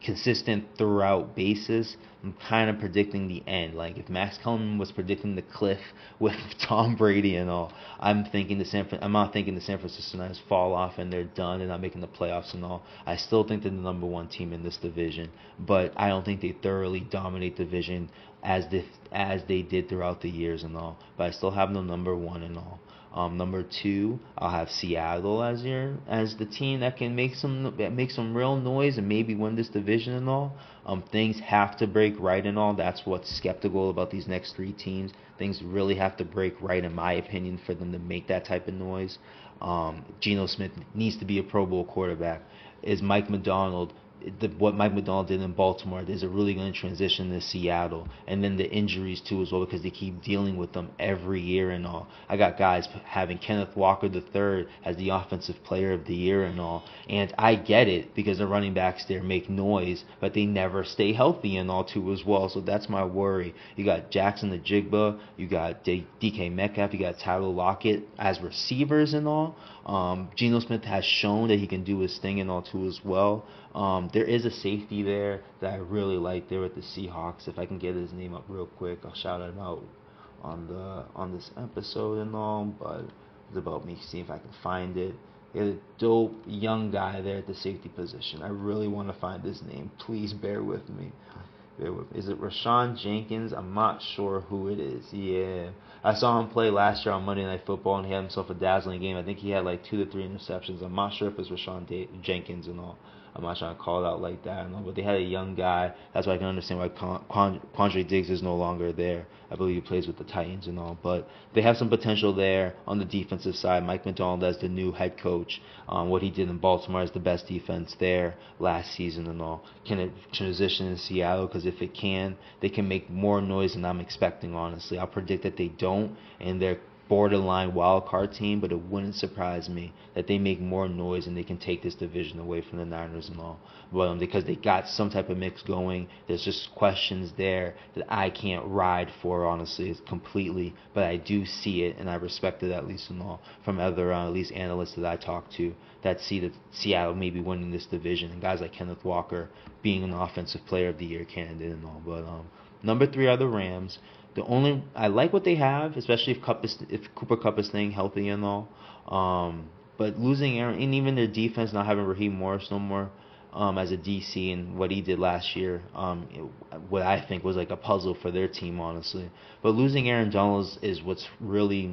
consistent throughout basis, I'm kind of predicting the end. Like if Max Kellerman was predicting the cliff with Tom Brady and all, I'm not thinking the San Francisco Niners fall off and they're done and not making the playoffs and all. I still think they're the number 1 team in this division, but I don't think they thoroughly dominate the division as they did throughout the years and all. But I still have them number 1 and all. Number 2, I'll have Seattle as the team that can make some real noise and maybe win this division and all. Things have to break right and all. That's what's skeptical about these next 3 teams. Things really have to break right, in my opinion, for them to make that type of noise. Geno Smith needs to be a Pro Bowl quarterback. Is Mike Macdonald what Mike Macdonald did in Baltimore, is it really going to transition to Seattle? And then the injuries too as well, because they keep dealing with them every year and all. I got guys having Kenneth Walker III as the offensive player of the year and all. And I get it, because the running backs there make noise, but they never stay healthy and all too as well. So that's my worry. You got Jackson the Jigba, you got DK Metcalf, you got Tyler Lockett as receivers and all. Geno Smith has shown that he can do his thing and all too as well. There is a safety there that I really like there with the Seahawks. If I can get his name up real quick, I'll shout him out on this episode and all. But it's about me seeing if I can find it. There's a dope young guy there at the safety position. I really want to find his name. Please bear with me. Is it Rashawn Jenkins? I'm not sure who it is. Yeah. I saw him play last year on Monday Night Football, and he had himself a dazzling game. I think he had like 2 to 3 interceptions. I'm not sure if it's Rashawn Jenkins and all. I'm not trying to call it out like that and all, but they had a young guy. That's why I can understand why Quandre Diggs is no longer there. I believe he plays with the Titans and all, but they have some potential there on the defensive side. Mike Macdonald as the new head coach, what he did in Baltimore is the best defense there last season and all. Can it transition in Seattle? Because if it can, they can make more noise than I'm expecting, honestly. I'll predict that they don't, and they're borderline wild card team, but it wouldn't surprise me that they make more noise and they can take this division away from the Niners and all. But because they got some type of mix going, there's just questions there that I can't ride for, honestly, completely. But I do see it, and I respect it, at least and all, from other at least analysts that I talk to that see that Seattle may be winning this division, and guys like Kenneth Walker being an offensive player of the year candidate and all. But Number 3 are the Rams. I like what they have, especially if Cooper Kupp is staying healthy and all. But losing Aaron, and even their defense not having Raheem Morris no more, as a DC, and what he did last year, what I think was like a puzzle for their team, honestly. But losing Aaron Donald is really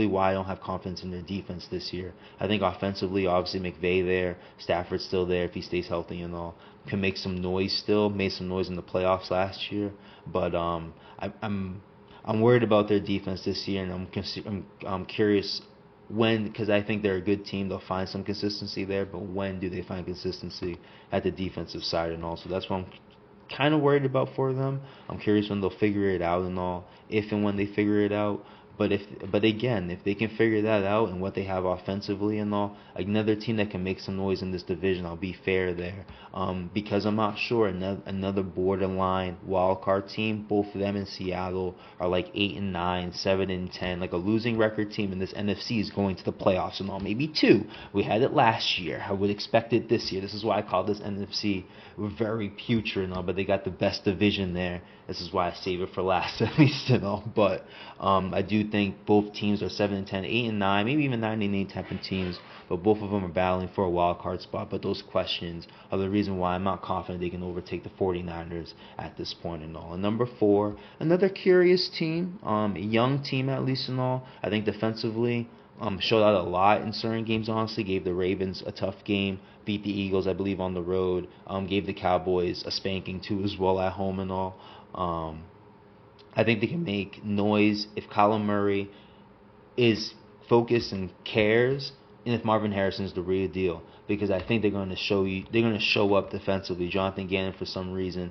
why I don't have confidence in their defense this year. I think offensively, obviously McVay there, Stafford's still there if he stays healthy and all, can make some noise still. Made some noise in the playoffs last year, but I'm worried about their defense this year, and I'm curious because I think they're a good team, they'll find some consistency there, but when do they find consistency at the defensive side and all? So that's what I'm kind of worried about for them. I'm curious when they'll figure it out and all, if and when they figure it out. But again, if they can figure that out and what they have offensively and all, another team that can make some noise in this division, I'll be fair there. Because I'm not sure another borderline wild card team, both of them in Seattle are like 8-9, 7-10, like a losing record team in this NFC is going to the playoffs and all. Maybe 2. We had it last year. I would expect it this year. This is why I call this NFC very putrid and all. But they got the best division there. This is why I save it for last, at least, and all. But I do think both teams are 7-10, 8-9, maybe even 9-8 type of teams. But both of them are battling for a wild card spot. But those questions are the reason why I'm not confident they can overtake the 49ers at this point and all. And number 4, another curious team, a young team at least and all. I think defensively, showed out a lot in certain games, honestly. Gave the Ravens a tough game. Beat the Eagles, I believe, on the road. Gave the Cowboys a spanking, too, as well at home and all. I think they can make noise if Kyler Murray is focused and cares, and if Marvin Harrison is the real deal. Because I think they're going to show up defensively. Jonathan Gannon, for some reason,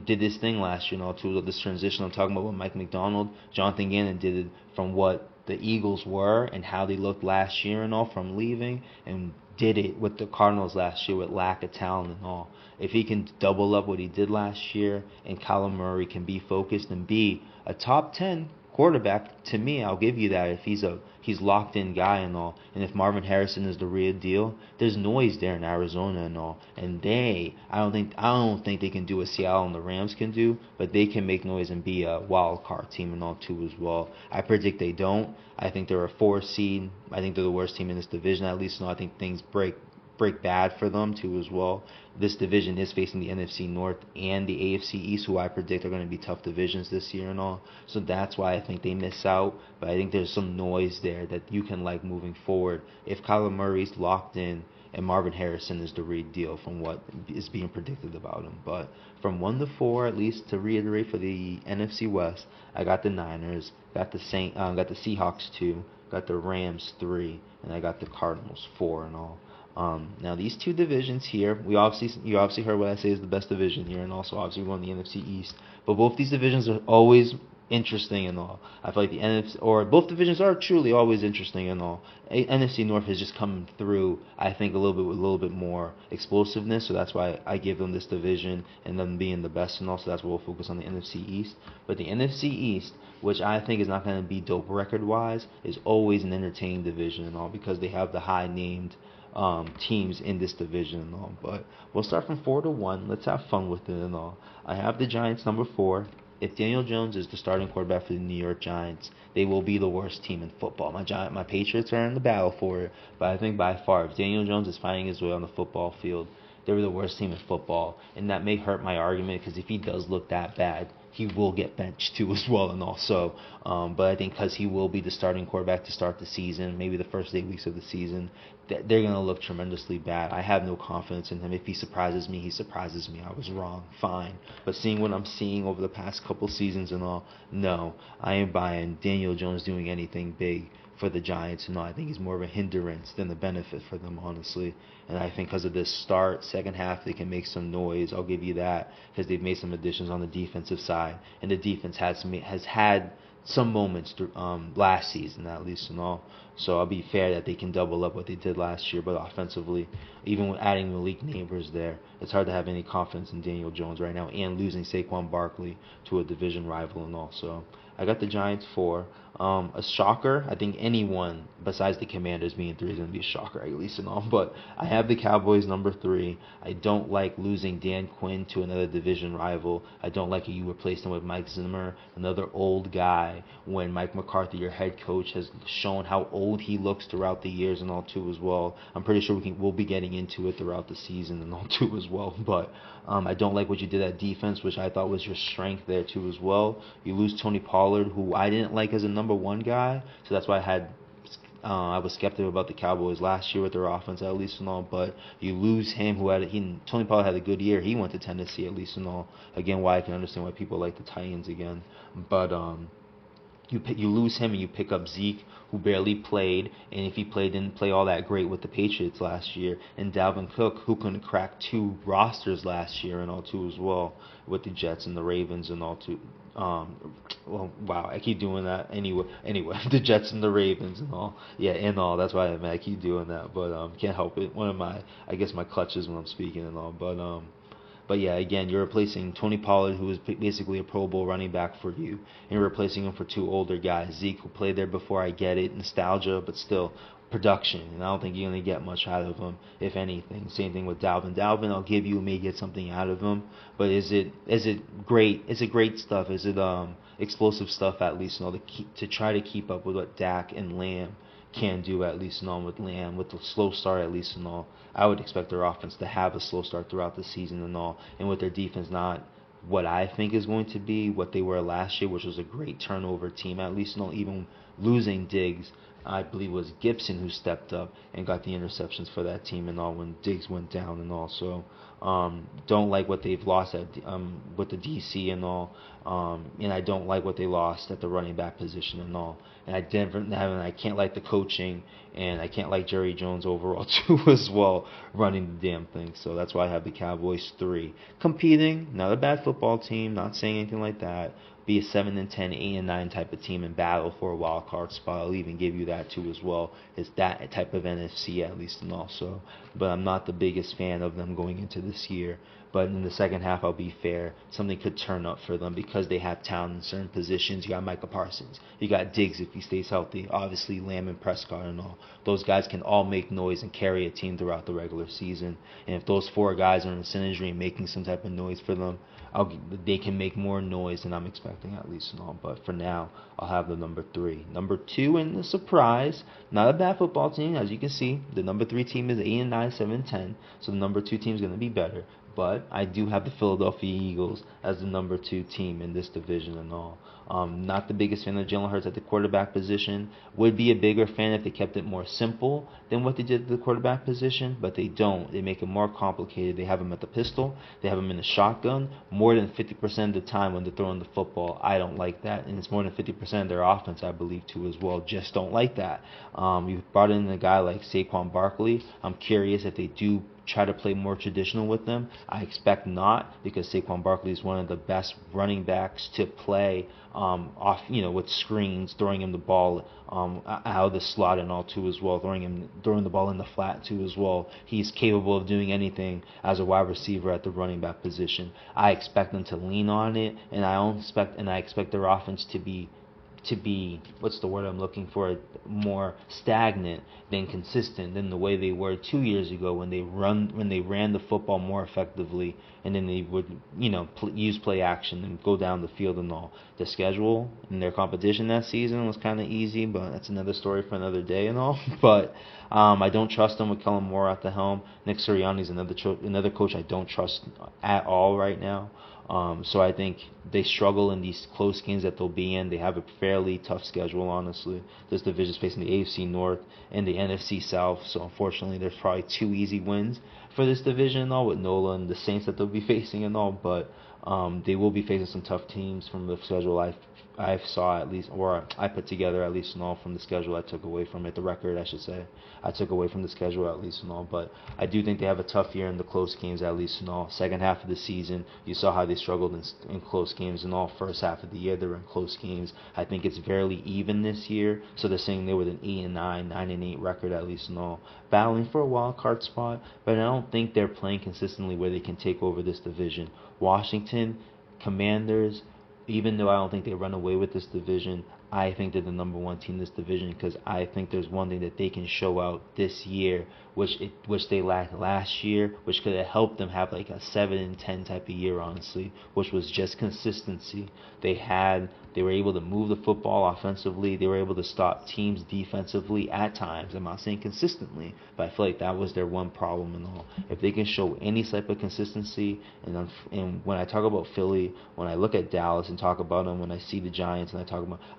did this thing last year, too, this transition I'm talking about with Mike McDonald. Jonathan Gannon did it from what the Eagles were and how they looked last year and all from leaving, and did it with the Cardinals last year with lack of talent and all. If he can double up what he did last year and Kyler Murray can be focused and be a top 10 quarterback, to me, I'll give you that. If he's locked in guy and all, and if Marvin Harrison is the real deal, there's noise there in Arizona and all. And I don't think they can do what Seattle and the Rams can do, but they can make noise and be a wild card team and all too as well. I predict they don't. I think they're a 4 seed. I think they're the worst team in this division at least. And I think things break bad for them too as well. This division is facing the NFC North and the AFC East, who I predict are going to be tough divisions this year and all. So that's why I think they miss out. But I think there's some noise there that you can like moving forward. If Kyler Murray's locked in and Marvin Harrison is the real deal from what is being predicted about him. But from 1 to 4, at least to reiterate for the NFC West, I got the Niners, got the Seahawks 2, got the Rams 3, and I got the Cardinals 4 and all. Now these 2 divisions here, you obviously heard what I say is the best division here, and also obviously we won the NFC East. But both these divisions are always interesting and all. I feel like the NFC, or both divisions are truly always interesting and all. NFC North has just come through, I think, with a little bit more explosiveness, so that's why I give them this division and them being the best and all. So that's why we'll focus on the NFC East. But the NFC East, which I think is not going to be dope record-wise, is always an entertaining division and all because they have the high-named teams in this division and all. But we'll start from 4 to 1. Let's have fun with it and all. I have the Giants number 4. If Daniel Jones is the starting quarterback for the New York Giants, they will be the worst team in football. My Patriots are in the battle for it, but I think by far, if Daniel Jones is finding his way on the football field, they were the worst team in football, and that may hurt my argument because if he does look that bad, he will get benched too as well and also. But I think because he will be the starting quarterback to start the season, maybe the first 8 weeks of the season, they're going to look tremendously bad. I have no confidence in him. If he surprises me, he surprises me. I was wrong, fine. But seeing what I'm seeing over the past couple seasons and all, no, I ain't buying Daniel Jones doing anything big for the Giants. No, I think he's more of a hindrance than a benefit for them, honestly. And I think because of this second half, they can make some noise. I'll give you that because they've made some additions on the defensive side, and the defense has had some moments last season at least and all. So I'll be fair that they can double up what they did last year, but offensively, even with adding Malik Neighbors there, it's hard to have any confidence in Daniel Jones right now and losing Saquon Barkley to a division rival and all. So I got the Giants 4. A shocker, I think anyone besides the Commanders being 3 is going to be a shocker, at least and all. But I have the Cowboys number 3. I don't like losing Dan Quinn to another division rival. I don't like you replaced him with Mike Zimmer, another old guy, when Mike McCarthy, your head coach, has shown how old he looks throughout the years and all too as well. I'm pretty sure we'll be getting into it throughout the season and all too as well. But I don't like what you did at defense, which I thought was your strength there too as well. You lose Tony Pollard, who I didn't like as a number 1 guy, so that's why I was skeptical about the Cowboys last year with their offense at least and all. But you lose him, Tony Pollard had a good year. He went to Tennessee at least and all. Again, why I can understand why people like the Titans again. But you lose him and you pick up Zeke, who barely played, and if he played, didn't play all that great with the Patriots last year, and Dalvin Cook, who couldn't crack 2 rosters last year and all too as well, with the Jets and the Ravens and all too. Well, wow, I keep doing that anyway, the Jets and the Ravens and all, yeah, and all, that's why I keep doing that, but can't help it, one of my, I guess my clutches when I'm speaking and all, but yeah, again, you're replacing Tony Pollard, who is basically a Pro Bowl running back for you, and you're replacing him for 2 older guys. Zeke, who played there before, I get it, nostalgia, but still, production, and I don't think you're going to get much out of him, if anything. Same thing with Dalvin. I'll give you, may get something out of him, but is it great? Is it great stuff? Is it explosive stuff at least, to try to keep up with what Dak and Lamb can do at least and all, with Lamb, with the slow start at least and all. I would expect their offense to have a slow start throughout the season and all, and with their defense not what I think is going to be what they were last year, which was a great turnover team at least and all, even losing Diggs. I believe it was Gibson who stepped up and got the interceptions for that team and all when Diggs went down and all. So don't like what they've lost at with the DC and all, and I don't like what they lost at the running back position and all. And I can't like the coaching, and I can't like Jerry Jones overall too as well, running the damn thing. So that's why I have the Cowboys 3. Competing, not a bad football team, not saying anything like that. Be a 7-10, 8-9 type of team in battle for a wild card spot. I'll even give you that too as well. It's that type of NFC at least and also. But I'm not the biggest fan of them going into this year. But in the second half, I'll be fair. Something could turn up for them because they have talent in certain positions. You got Micah Parsons. You got Diggs if he stays healthy. Obviously, Lamb and Prescott and all. Those guys can all make noise and carry a team throughout the regular season. And if those 4 guys are in the synergy making some type of noise for them, they can make more noise than I'm expecting at least and all. But for now, I'll have the number 3. Number 2 in the surprise, not a bad football team. As you can see, the number 3 team is 8-9, 7-10. So the number 2 team is going to be better. But I do have the Philadelphia Eagles as the number 2 team in this division and all. Not the biggest fan of Jalen Hurts at the quarterback position. Would be a bigger fan if they kept it more simple than what they did at the quarterback position, but they don't. They make it more complicated. They have him at the pistol. They have him in the shotgun more than 50% of the time when they're throwing the football. I don't like that, and it's more than 50% of their offense, I believe, too, as well. Just don't like that. You brought in a guy like Saquon Barkley. I'm curious if they do try to play more traditional with them. I expect not, because Saquon Barkley is one of the best running backs to play off, with screens, throwing him the ball out of the slot and all too as well, throwing the ball in the flat too as well. He's capable of doing anything as a wide receiver at the running back position. I expect them to lean on it, and I expect their offense to be what's the word I'm looking for, more stagnant than consistent than the way they were 2 years ago when they ran the football more effectively, and then they would use play action and go down the field and all. The schedule and their competition that season was kind of easy, but that's another story for another day and all. But I don't trust them with Kellen Moore at the helm. Nick Sirianni's another coach I don't trust at all right now. So I think they struggle in these close games that they'll be in. They have a fairly tough schedule, honestly. This division is facing the AFC North and the NFC South, so unfortunately there's probably 2 easy wins for this division and all, with Nola and the Saints that they'll be facing and all, but they will be facing some tough teams from the schedule I I saw at least, or I put together at least and all from the schedule I took away from it, the record I should say, I took away from the schedule at least and all. But I do think they have a tough year in the close games at least and all. Second half of the season, you saw how they struggled in close games and all. First half of the year, they were in close games. I think it's fairly even this year, so they're saying they were an 8-9, 9-8 record at least and all, battling for a wild card spot. But I don't think they're playing consistently where they can take over this division. Washington, Commanders, even though I don't think they run away with this division, I think they're the number one team in this division because I think there's one thing that they can show out this year, which they lacked last year, which could have helped them have like a 7-10 type of year, honestly, which was just consistency. They were able to move the football offensively. They were able to stop teams defensively at times. I'm not saying consistently, but I feel like that was their one problem and all. If they can show any type of consistency, and when I talk about Philly, when I look at Dallas and talk about them, when I see the Giants and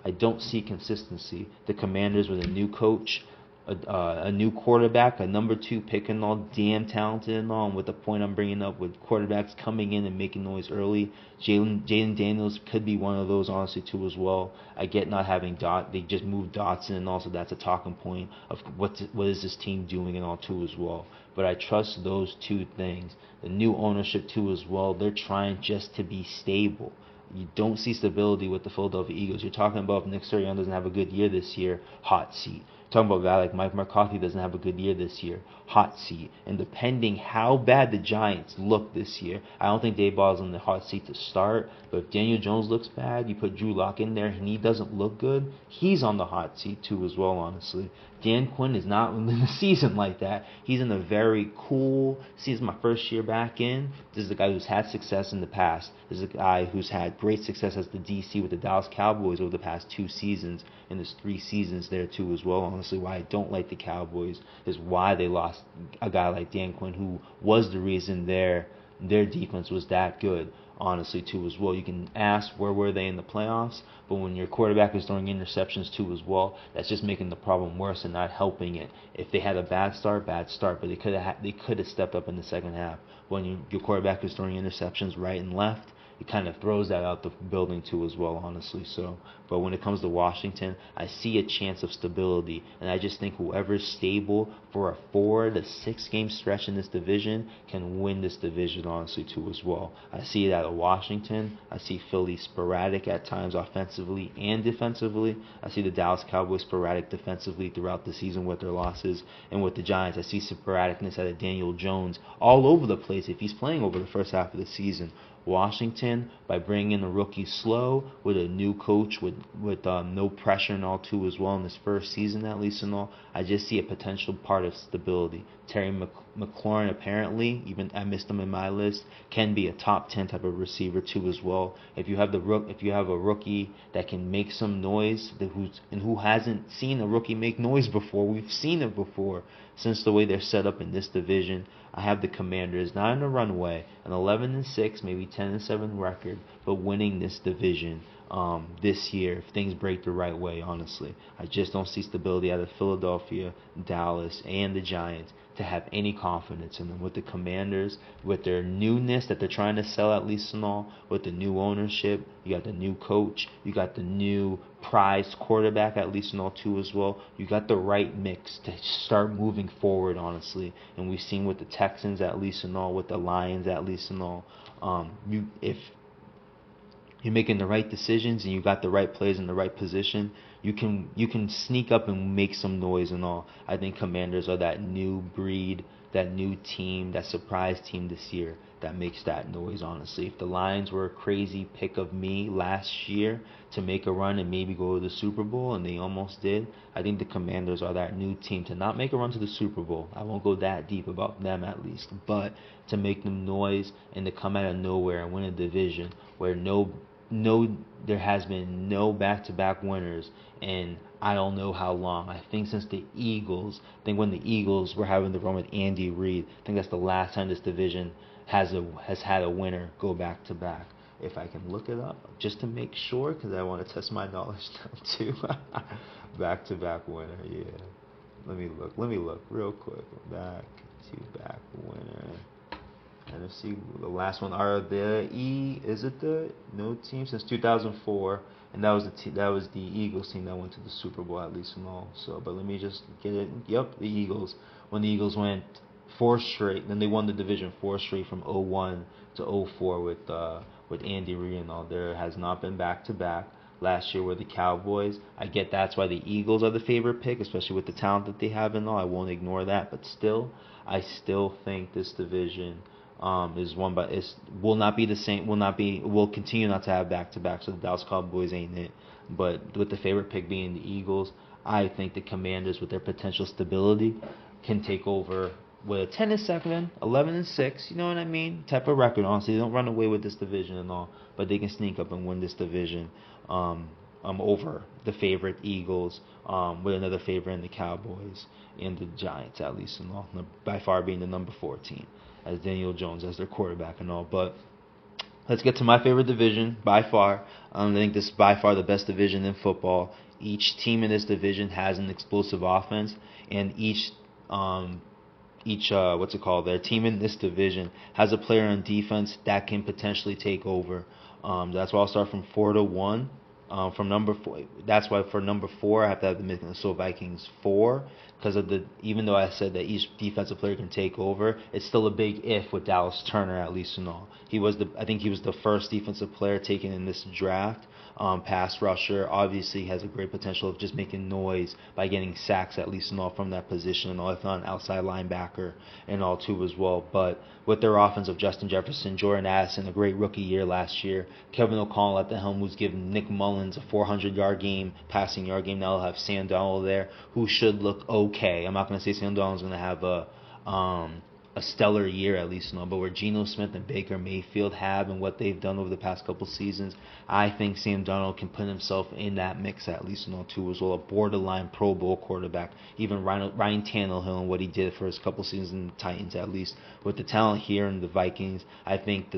I don't see consistency. The Commanders with a new coach, a new quarterback, a number 2 pick and all, damn talented and all. And with the point I'm bringing up with quarterbacks coming in and making noise early, Jaden Daniels could be one of those honestly too as well. I get not having they just moved Dotson and also that's a talking point of what is this team doing and all too as well. But I trust those two things. The new ownership too as well. They're trying just to be stable. You don't see stability with the Philadelphia Eagles. You're talking about if Nick Sirianni doesn't have a good year this year, hot seat. You're talking about a guy like Mike McCarthy doesn't have a good year this year, hot seat. And depending how bad the Giants look this year, I don't think Dayball's in the hot seat to start. But if Daniel Jones looks bad, you put Drew Lock in there and he doesn't look good, he's on the hot seat too as well, honestly. Dan Quinn is not in the season like that. He's in a very cool season. My first year back in. This is a guy who's had success in the past. This is a guy who's had great success as the DC with the Dallas Cowboys over the past 2 seasons and there's 3 seasons there too as well. Honestly, why I don't like the Cowboys is why they lost a guy like Dan Quinn, who was the reason their defense was that good. Honestly, too, as well. You can ask where were they in the playoffs, but when your quarterback is throwing interceptions, too, as well, that's just making the problem worse and not helping it. If they had a bad start, but they could have stepped up in the second half. When your quarterback is throwing interceptions right and left, it kind of throws that out the building too as well, honestly. So, but when it comes to Washington, I see a chance of stability, and I just think whoever's stable for a 4 to 6 game stretch in this division can win this division, honestly, too as well. I see that at Washington. I see Philly sporadic at times offensively and defensively. I see the Dallas Cowboys sporadic defensively throughout the season with their losses, and with the Giants, I see sporadicness out of Daniel Jones all over the place if he's playing over the first half of the season. Washington, by bringing in a rookie slow with a new coach with no pressure and all too as well in this first season at least and all, I just see a potential part of stability. Terry McLaurin apparently, even I missed him in my list, can be a top 10 type of receiver too as well. If you have a rookie that can make some noise, who hasn't seen a rookie make noise before, we've seen it before since the way they're set up in this division. I have the Commanders not in a runway, an 11-6, maybe 10-7 record, but winning this division this year if things break the right way. Honestly, I just don't see stability out of Philadelphia, Dallas, and the Giants to have any confidence in them. With the Commanders, with their newness that they're trying to sell at least and all, with the new ownership, you got the new coach, you got the new prized quarterback at least and all too as well. You got the right mix to start moving forward, honestly. And we've seen with the Texans at least and all, with the Lions at least and all. If you're making the right decisions and you got the right players in the right position, you can sneak up and make some noise and all. I think Commanders are that new breed, that new team, that surprise team this year that makes that noise, honestly. If the Lions were a crazy pick of me last year to make a run and maybe go to the Super Bowl, and they almost did, I think the Commanders are that new team to not make a run to the Super Bowl. I won't go that deep about them at least, but to make them noise and to come out of nowhere and win a division where there has been no back-to-back winners in I don't know how long. I think since the Eagles. I think when the Eagles were having the run with Andy Reid. I think that's the last time this division has had a winner go back-to-back. If I can look it up just to make sure, because I want to test my knowledge now too. Back-to-back winner, yeah. Let me look real quick. Back-to-back winner. NFC, the last one are the is it the no team since 2004, and that was that was the Eagles team that went to the Super Bowl at least and all. So, but let me just get it. Yep, the Eagles. When the Eagles went four straight, then they won the division four straight from '01 to '04 with Andy Reid and all. There has not been back to back. Last year were the Cowboys. I get that's why the Eagles are the favorite pick, especially with the talent that they have and all. I won't ignore that, but still, I still think this division is one, but it will not be the same. Will continue not to have back to back. So the Dallas Cowboys ain't it. But with the favorite pick being the Eagles, I think the Commanders, with their potential stability, can take over with a 10-7, 11-6. You know what I mean? Type of record. Honestly, they don't run away with this division and all, but they can sneak up and win this division. Over the favorite Eagles, with another favorite in the Cowboys and the Giants, at least, and all, by far being the number 4 team, as Daniel Jones as their quarterback and all. But let's get to my favorite division by far. I think this is by far the best division in football. Each team in this division has an explosive offense, and each their team in this division has a player on defense that can potentially take over. That's why I'll start from 4 to 1. From number 4, that's why for number 4 I have to have the Minnesota Vikings 4, because of even though I said that each defensive player can take over, it's still a big if with Dallas Turner at least and all. I think he was the first defensive player taken in this draft. Pass rusher, obviously has a great potential of just making noise by getting sacks at least and all from that position and all, if not an outside linebacker and all too as well. But with their offense of Justin Jefferson, Jordan Addison, a great rookie year last year, Kevin O'Connell at the helm, who's given Nick Mullins a 400-yard game, passing yard game. Now they'll have Sam Darnold there, who should look okay. I'm not going to say Sam Darnold's going to have a stellar year at least, but where Geno Smith and Baker Mayfield have and what they've done over the past couple seasons, I think Sam Darnold can put himself in that mix at least too as well. A borderline Pro Bowl quarterback, even Ryan Tannehill and what he did for his couple seasons in the Titans at least. With the talent here in the Vikings, I think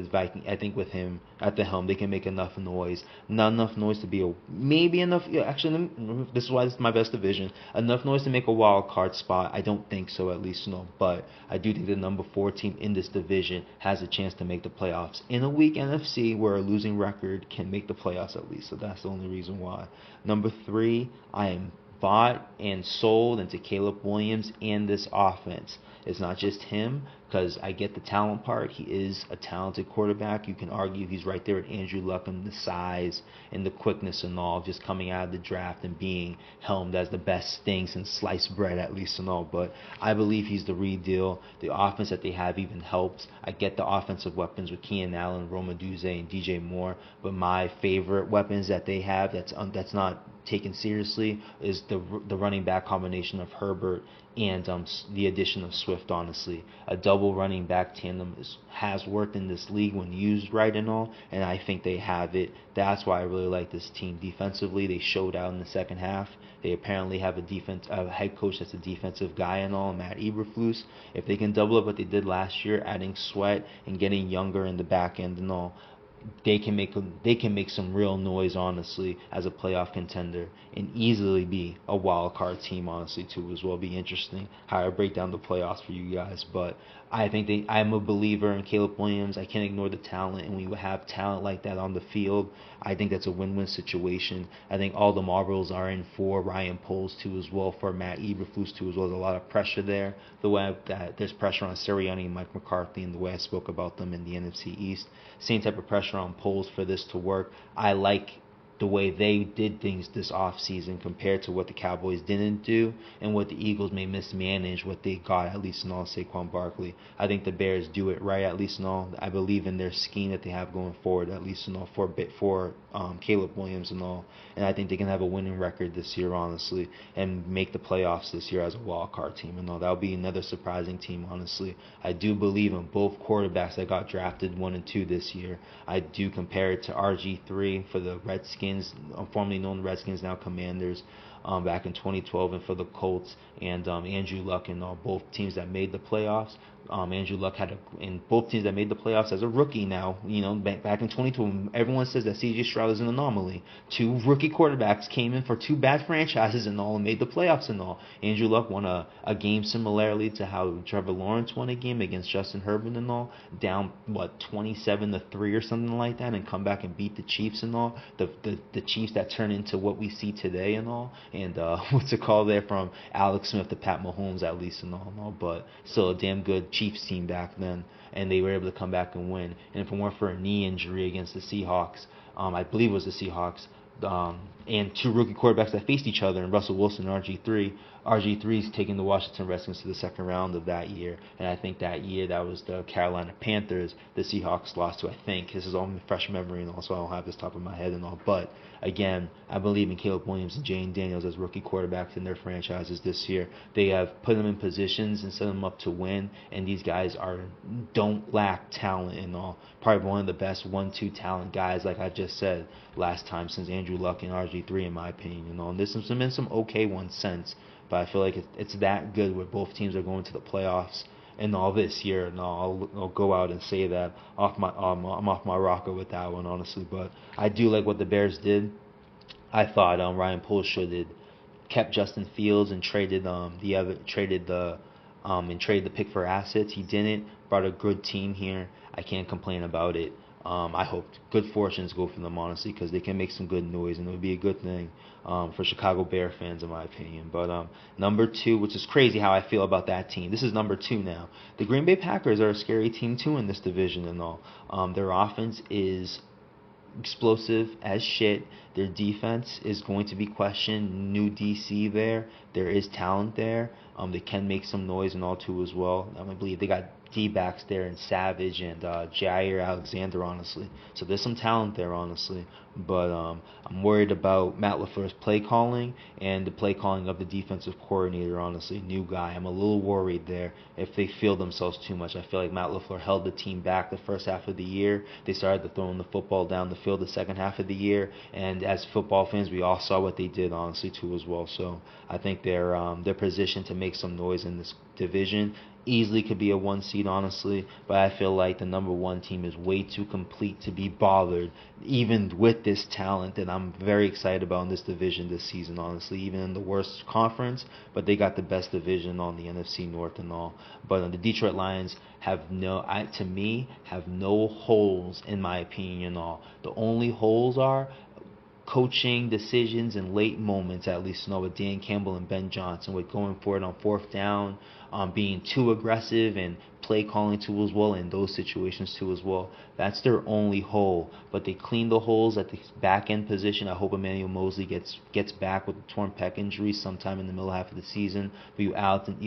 with him at the helm, they can make enough noise. Not enough noise to be maybe enough. Yeah, actually, this is why this is my best division. Enough noise to make a wild card spot. I don't think so at least, but I do think the number 4 team in this division has a chance to make the playoffs in a weak NFC where a losing record can make the playoffs at least. So that's the only reason why. Number 3, I am bought and sold into Caleb Williams and this offense. It's not just him, because I get the talent part. He is a talented quarterback. You can argue he's right there with Andrew Luck in the size and the quickness and all, just coming out of the draft and being helmed as the best thing since sliced bread at least and all. But I believe he's the real deal. The offense that they have even helps. I get the offensive weapons with Keenan Allen, Rome Odunze, and DJ Moore. But my favorite weapons that they have that's not taken seriously is the running back combination of Herbert and the addition of Swift. Honestly, a double running back tandem has worked in this league when used right and all, and I think they have it. That's why I really like this team defensively. They showed out in the second half. They apparently have a head coach that's a defensive guy and all, Matt Eberflus. If they can double up what they did last year, adding Sweat and getting younger in the back end and all, they can make some real noise, honestly, as a playoff contender and easily be a wild card team, honestly, too, as well. Be interesting how I break down the playoffs for you guys. But I think I'm a believer in Caleb Williams. I can't ignore the talent, and when we have talent like that on the field, I think that's a win-win situation. I think all the marbles are in for Ryan Poles too as well, for Matt Eberflus too as well. There's a lot of pressure there. The way that there's pressure on Sirianni and Mike McCarthy, and the way I spoke about them in the NFC East, same type of pressure on Poles for this to work. I like the way they did things this offseason compared to what the Cowboys didn't do and what the Eagles may mismanage what they got, at least in all, Saquon Barkley. I think the Bears do it right, at least in all. I believe in their scheme that they have going forward, at least in all, for Caleb Williams and all. And I think they can have a winning record this year, honestly, and make the playoffs this year as a wild card team and all. That'll be another surprising team, honestly. I do believe in both quarterbacks that got drafted 1 and 2 this year. I do compare it to RG3 for the Redskins Redskins, formerly known Redskins, now Commanders, back in 2012, and for the Colts and Andrew Luck and both teams that made the playoffs. Andrew Luck in both teams that made the playoffs as a rookie now. Back in 2012, everyone says that C.J. Stroud is an anomaly. Two rookie quarterbacks came in for two bad franchises and made the playoffs and all. Andrew Luck won a game similarly to how Trevor Lawrence won a game against Justin Herbert and down 27-3 or something like that, and come back and beat the Chiefs and all. The Chiefs that turn into what we see today and all. And what's it called there, from Alex Smith to Pat Mahomes at least and all. But still a damn good Chiefs team back then, and they were able to come back and win. And if it weren't for a knee injury against the Seahawks, I believe it was the Seahawks, and two rookie quarterbacks that faced each other, and Russell Wilson and RG3. RG3's taking the Washington Redskins to the second round of that year, and I think that year that was the Carolina Panthers. The Seahawks lost to, I think, this is all fresh memory and also I don't have this top of my head and all, but again, I believe in Caleb Williams and Jane Daniels as rookie quarterbacks in their franchises this year. They have put them in positions and set them up to win, and these guys don't lack talent and all. Probably one of the best 1-2 talent guys, like I just said last time, since Andrew Luck and RG3, in my opinion. And there's been some okay ones since, but I feel like it's that good where both teams are going to the playoffs and all this year. And I'll go out and say that I'm off my rocker with that one, honestly. But I do like what the Bears did. I thought Ryan Poles should have kept Justin Fields and traded the pick for assets. He didn't. Brought a good team here. I can't complain about it. I hope good fortunes go for them, honestly, because they can make some good noise, and it would be a good thing for Chicago Bear fans, in my opinion. But number 2, which is crazy how I feel about that team. This is number 2 now. The Green Bay Packers are a scary team, too, in this division and all. Their offense is explosive as shit. Their defense is going to be questioned. New DC there. There is talent there. They can make some noise and all, too, as well. I believe they got D-backs there and Savage and Jair Alexander, honestly. So there's some talent there, honestly. But I'm worried about Matt LaFleur's play calling and the play calling of the defensive coordinator, honestly. New guy. I'm a little worried there if they feel themselves too much. I feel like Matt LaFleur held the team back the first half of the year. They started to throwing the football down the field the second half of the year. And as football fans, we all saw what they did, honestly, too, as well. So I think they're positioned to make some noise in this division. Easily could be a 1 seed, honestly, but I feel like the number 1 team is way too complete to be bothered, even with this talent that I'm very excited about in this division this season, honestly, even in the worst conference. But they got the best division on the NFC North and all. But the Detroit Lions have to me, have no holes, in my opinion, and all. The only holes are coaching decisions in late moments, at least, with Dan Campbell and Ben Johnson, with going for it on 4th down, being too aggressive and play calling too as well in those situations too as well. That's their only hole. But they cleaned the holes at the back end position. I hope Emmanuel Mosley gets back with a torn pec injury sometime in the middle half of the season. But you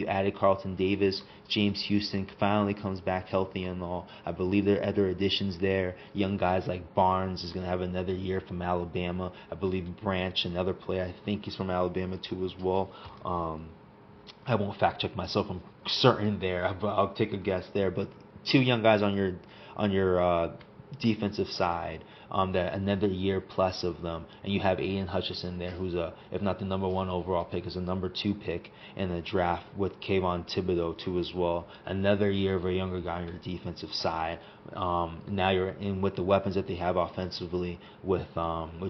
added Carlton Davis. James Houston finally comes back healthy and all. I believe there are other additions there. Young guys like Barnes is going to have another year from Alabama. I believe Branch, another player, I think he's from Alabama too as well. I won't fact check myself. I'm certain there. I'll take a guess there. But 2 young guys on your defensive side. That another year plus of them, and you have Aiden Hutchinson there, who's if not the number 1 overall pick, is a number 2 pick in the draft with Kayvon Thibodeau too as well. Another year of a younger guy on your defensive side. Now you're in with the weapons that they have offensively with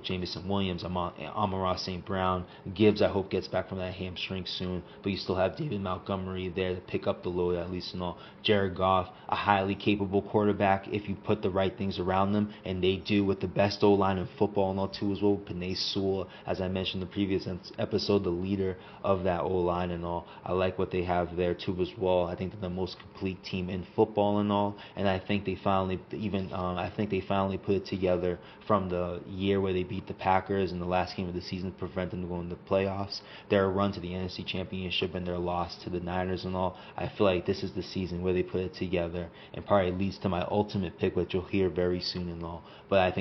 Jameson Williams, Amon-Ra St. Brown, Gibbs. I hope gets back from that hamstring soon, but you still have David Montgomery there to pick up the load at least and all. Jared Goff, a highly capable quarterback if you put the right things around them, and they do, with the best O-line in football and all too as well. Penei Sewell, as I mentioned in the previous episode, the leader of that O-line and all. I like what they have there too as well. I think they're the most complete team in football and all, and I think they finally put it together from the year where they beat the Packers in the last game of the season to prevent them from going to the playoffs. Their run to the NFC Championship and their loss to the Niners and all. I feel like this is the season where they put it together, and probably leads to my ultimate pick, which you'll hear very soon and all. But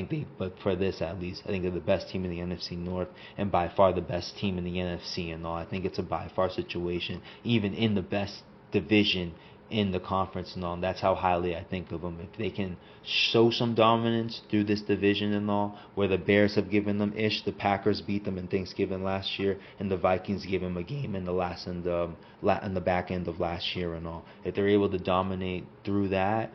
for this at least, I think they're the best team in the NFC North, and by far the best team in the NFC and all. I think it's a by far situation, even in the best division in the conference and all. And that's how highly I think of them. If they can show some dominance through this division and all, where the Bears have given them ish, the Packers beat them in Thanksgiving last year, and the Vikings gave them a game in the in the back end of last year and all. If they're able to dominate through that,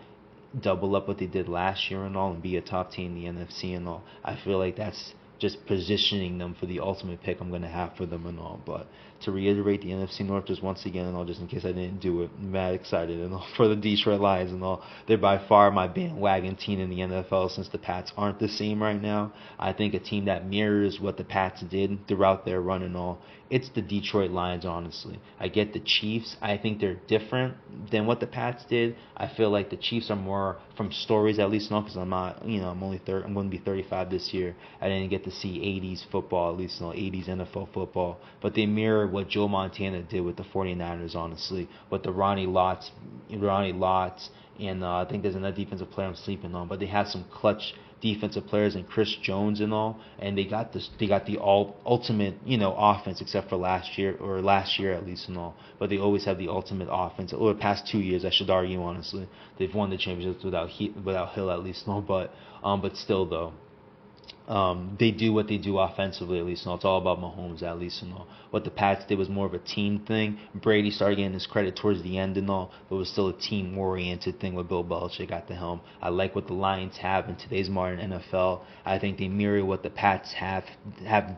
double up what they did last year and all, and be a top team in the NFC and all, I feel like that's just positioning them for the ultimate pick I'm going to have for them and all. But to reiterate, the NFC North just once again and all, just in case I didn't do it, I'm mad excited and all for the Detroit Lions and all. They're by far my bandwagon team in the NFL since the Pats aren't the same right now. I think a team that mirrors what the Pats did throughout their run and all, it's the Detroit Lions, honestly. I get the Chiefs. I think they're different than what the Pats did. I feel like the Chiefs are more, from stories at least, because I'm not, I'm only I'm going to be 35 this year. I didn't get to see 80s football, at least 80s NFL football. But they mirror what Joe Montana did with the 49ers, honestly. With the Ronnie Lotts, and I think there's another defensive player I'm sleeping on. But they have some clutch defensive players and Chris Jones and all, and they got the ultimate offense, except for last year at least and all. But they always have the ultimate offense. Over the past 2 years, I should argue, honestly, they've won the championships without Hill at least, no. But still though. They do what they do offensively, at least. It's all about Mahomes, at least. What the Pats did was more of a team thing. Brady started getting his credit towards the end and all, but it was still a team-oriented thing with Bill Belichick at the helm. I like what the Lions have in today's modern NFL. I think they mirror what the Pats have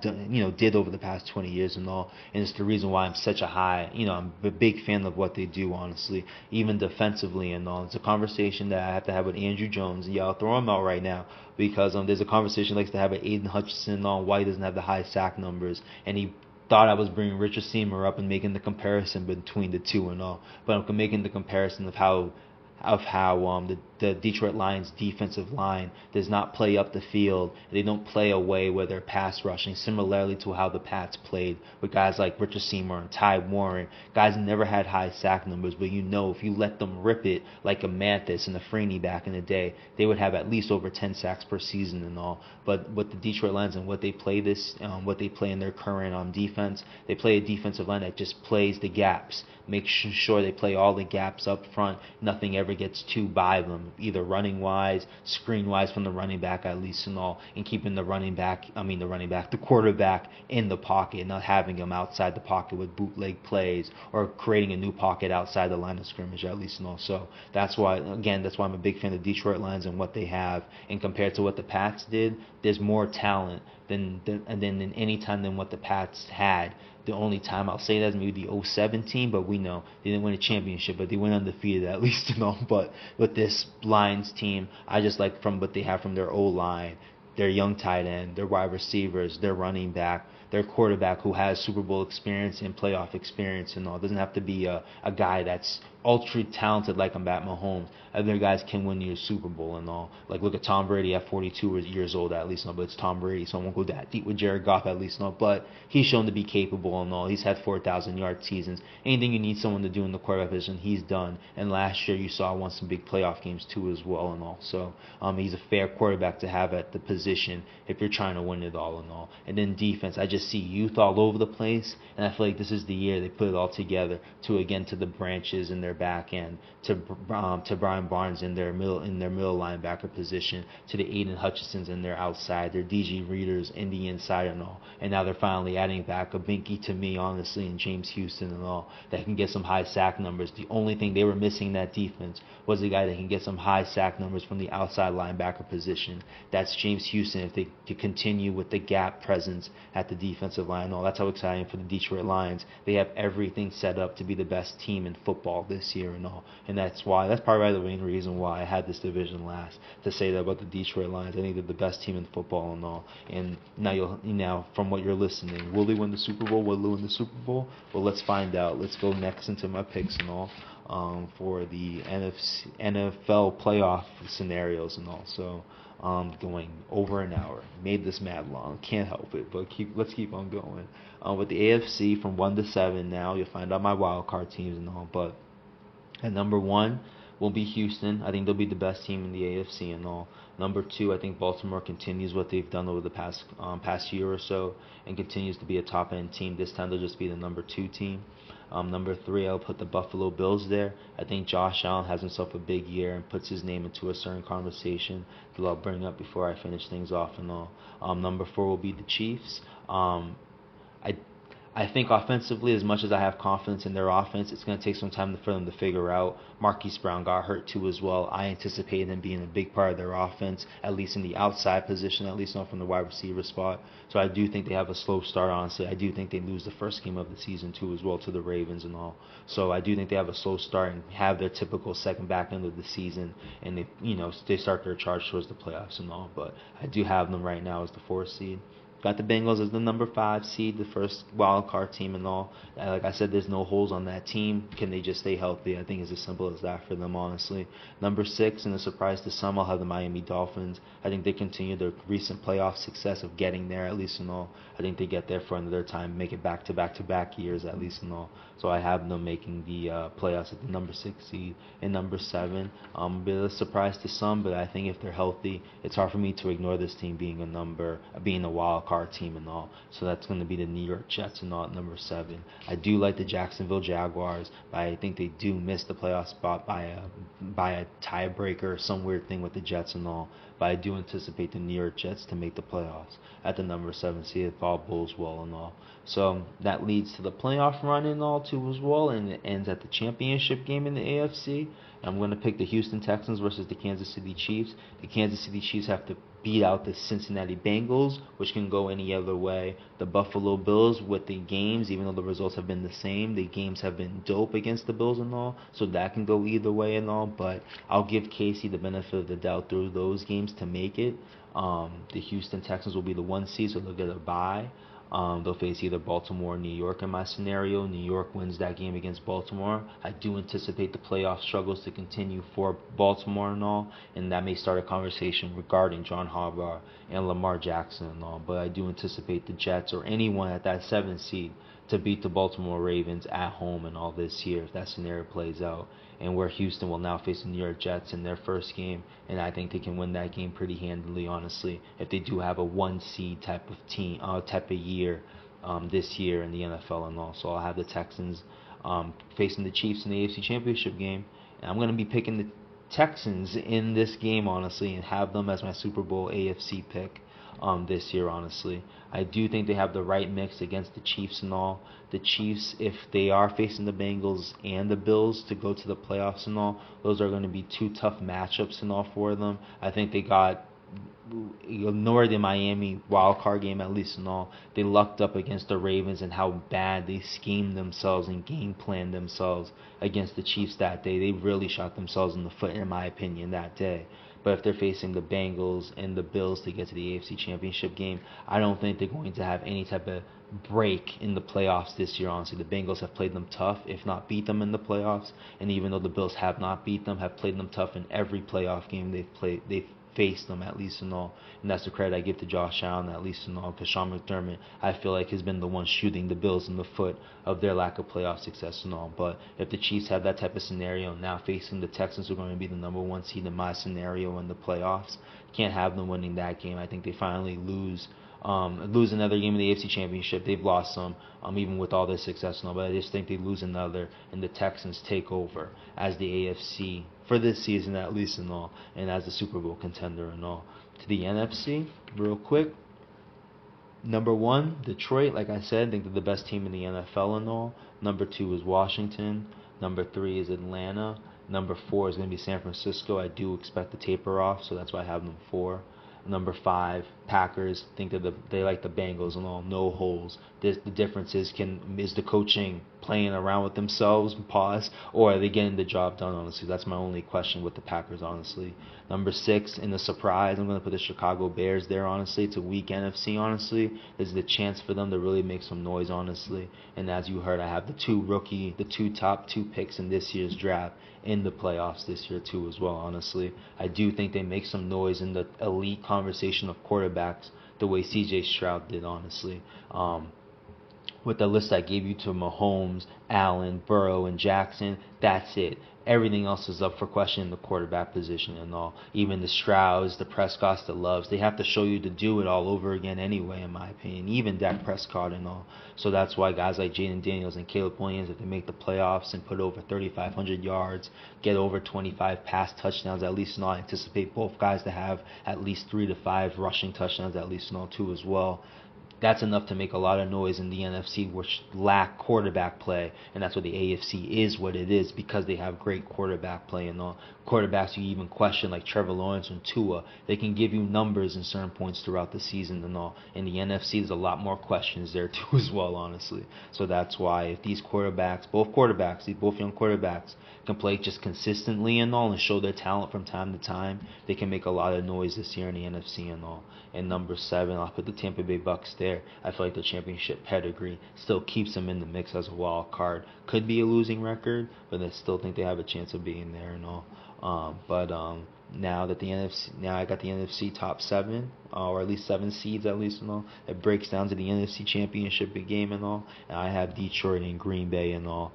done, did over the past 20 years and all. And it's the reason why I'm such a I'm a big fan of what they do, honestly, even defensively and all. It's a conversation that I have to have with Andrew Jones, and I'll throw him out right now, because there's a conversation he likes to have with Aiden Hutchinson on why he doesn't have the high sack numbers, and he thought I was bringing Richard Seymour up and making the comparison between the two and all, but I'm making the comparison of how the Detroit Lions defensive line does not play up the field. They don't play away where they're pass rushing, similarly to how the Pats played with guys like Richard Seymour and Ty Warren. Guys never had high sack numbers, but if you let them rip it like a Mathis and a Freeney back in the day, they would have at least over 10 sacks per season and all. But with the Detroit Lions and what they play in their current defense, they play a defensive line that just plays the gaps. Make sure they play all the gaps up front. Nothing ever gets too by them, either running wise, screen wise from the running back at least and all, and keeping the quarterback in the pocket, not having him outside the pocket with bootleg plays or creating a new pocket outside the line of scrimmage at least and all. So that's why I'm a big fan of the Detroit Lions and what they have. And compared to what the Pats did, there's more talent than any time than what the Pats had. The only time I'll say that is maybe the 07 team, but we know they didn't win a championship, but they went undefeated at least, But with this Lions team, I just like from what they have from their O-line, their young tight end, their wide receivers, their running back, their quarterback who has Super Bowl experience and playoff experience and all. It doesn't have to be a guy that's ultra talented like I'm at Mahomes. Other guys can win you a Super Bowl and all. Like look at Tom Brady at 42 years old at least, but it's Tom Brady, so I won't go that deep with Jared Goff at least, but he's shown to be capable and all. He's had 4,000-yard seasons. Anything you need someone to do in the quarterback position, he's done. And last year you saw won some big playoff games too as well and all. So he's a fair quarterback to have at the position if you're trying to win it all and all. And then defense, I just see youth all over the place, and I feel like this is the year they put it all together to the branches in their back end, to Brian Barnes in their middle linebacker position, to the Aiden Hutchinsons in their outside, their DG Readers in the inside and all. And now they're finally adding back a Binky to me, honestly, and James Houston and all, that can get some high sack numbers. The only thing they were missing in that defense was a guy that can get some high sack numbers from the outside linebacker position. That's James Houston if they to continue with the gap presence at the defensive line. Oh, that's how exciting for the Detroit Lions. They have everything set up to be the best team in football this year and all. And that's probably the main reason why I had this division last, to say that about the Detroit Lions. I think they're the best team in football and all. And now from what you're listening, will they win the Super Bowl? Will they win the Super Bowl? Well, let's find out. Let's go next into my picks and all. For the NFL playoff scenarios and all. So going over an hour. Made this mad long. Can't help it, but let's keep on going. With the AFC from 1 to 7 now, you'll find out my wild card teams and all. But at number 1 will be Houston. I think they'll be the best team in the AFC and all. Number 2, I think Baltimore continues what they've done over the past year or so and continues to be a top end team. This time they'll just be the number 2 team. Number 3, I'll put the Buffalo Bills there. I think Josh Allen has himself a big year and puts his name into a certain conversation that I'll bring up before I finish things off and all. Number 4 will be the Chiefs. I I think offensively, as much as I have confidence in their offense, it's going to take some time for them to figure out. Marquise Brown got hurt too as well. I anticipate him being a big part of their offense, at least in the outside position, at least not from the wide receiver spot. So I do think they have a slow start, honestly. I do think they lose the first game of the season too as well to the Ravens and all. So I do think they have a slow start and have their typical second back end of the season, and they start their charge towards the playoffs and all. But I do have them right now as the 4th seed. Got the Bengals as the number 5 seed, the first wild card team and all. Like I said, there's no holes on that team. Can they just stay healthy? I think it's as simple as that for them, honestly. Number 6, and a surprise to some, I'll have the Miami Dolphins. I think they continue their recent playoff success of getting there, at least in all. I think they get there for another time, make it back-to-back years, at least in all. So I have them making the playoffs at the number 6 seed. And number 7, a bit of a surprise to some, but I think if they're healthy, it's hard for me to ignore this team being a wild card team and all. So that's going to be the New York Jets and all at number 7. I do like the Jacksonville Jaguars, but I think they do miss the playoff spot by a tiebreaker or some weird thing with the Jets and all. But I do anticipate the New York Jets to make the playoffs at the number 7 seed if all goes well and all. So that leads to the playoff run and all too as well, and it ends at the championship game in the AFC. I'm going to pick the Houston Texans versus the Kansas City Chiefs. The Kansas City Chiefs have to beat out the Cincinnati Bengals, which can go any other way. The Buffalo Bills, with the games, even though the results have been the same, the games have been dope against the Bills and all, so that can go either way and all. But I'll give Casey the benefit of the doubt through those games to make it. The Houston Texans will be the 1 seed, so they'll get a bye. They'll face either Baltimore or New York in my scenario. New York wins that game against Baltimore. I do anticipate the playoff struggles to continue for Baltimore and all, and that may start a conversation regarding John Harbaugh and Lamar Jackson and all. But I do anticipate the Jets or anyone at that 7th seed to beat the Baltimore Ravens at home and all this year if that scenario plays out. And where Houston will now face the New York Jets in their first game, and I think they can win that game pretty handily, honestly, if they do have a 1 seed type of year this year in the NFL and all. So I'll have the Texans facing the Chiefs in the AFC Championship game, and I'm going to be picking the Texans in this game, honestly, and have them as my Super Bowl AFC pick this year, honestly. I do think they have the right mix against the Chiefs and all. The Chiefs, if they are facing the Bengals and the Bills to go to the playoffs and all, those are going to be 2 tough matchups and all for them. I think they got ignored the Miami wild card game, at least and all. They lucked up against the Ravens and how bad they schemed themselves and game planned themselves against the Chiefs that day. They really shot themselves in the foot, in my opinion, that day. But if they're facing the Bengals and the Bills to get to the AFC Championship game, I don't think they're going to have any type of break in the playoffs this year, honestly. The Bengals have played them tough, if not beat them in the playoffs. And even though the Bills have not beat them, have played them tough in every playoff game they've faced them, at least and all. And that's the credit I give to Josh Allen, at least and all, because Sean McDermott, I feel like, has been the one shooting the Bills in the foot of their lack of playoff success and all. But if the Chiefs have that type of scenario, now facing the Texans, who are going to be the number 1 seed in my scenario in the playoffs, can't have them winning that game. I think they finally lose another game in the AFC Championship. They've lost some, even with all their success and all, but I just think they lose another, and the Texans take over as the AFC for this season, at least and all, and as the Super Bowl contender and all. To the NFC, real quick. Number 1, Detroit. Like I said, I think they're the best team in the NFL and all. Number 2 is Washington. Number 3 is Atlanta. Number 4 is going to be San Francisco. I do expect to taper off, so that's why I have them 4. Number 5, Packers. Think that they like the Bengals and all, no holes. The difference is the coaching playing around with themselves, pause, or are they getting the job done, honestly? That's my only question with the Packers, honestly. Number 6, in the surprise, I'm going to put the Chicago Bears there, honestly. It's a weak NFC, honestly. This is the chance for them to really make some noise, honestly. And as you heard, I have the top 2 picks in this year's draft in the playoffs this year too as well, honestly. I do think they make some noise in the elite conversation of quarterbacks the way CJ Stroud did, honestly. with the list I gave you to Mahomes, Allen, Burrow, and Jackson, that's it. Everything else is up for question in the quarterback position and all. Even the Strouds, the Prescotts, the Loves, they have to show you to do it all over again anyway, in my opinion. Even Dak Prescott and all. So that's why guys like Jaden Daniels and Caleb Williams, if they make the playoffs and put over 3,500 yards, get over 25 pass touchdowns, at least not anticipate both guys to have at least 3 to 5 rushing touchdowns, at least not 2 as well. That's enough to make a lot of noise in the NFC, which lack quarterback play, and that's what the AFC is what it is because they have great quarterback play and all. Quarterbacks you even question like Trevor Lawrence and Tua, they can give you numbers in certain points throughout the season and all. In the NFC, there's a lot more questions there too as well, honestly. So that's why if these quarterbacks, these both young quarterbacks, can play just consistently and all and show their talent from time to time, they can make a lot of noise this year in the NFC and all. And number 7, I'll put the Tampa Bay Bucks there. I feel like the championship pedigree still keeps them in the mix as a wild card. Could be a losing record, but I still think they have a chance of being there and all. Now that the NFC, now I got the NFC top 7, or at least 7 seeds at least and all. It breaks down to the NFC Championship game and all. And I have Detroit and Green Bay and all.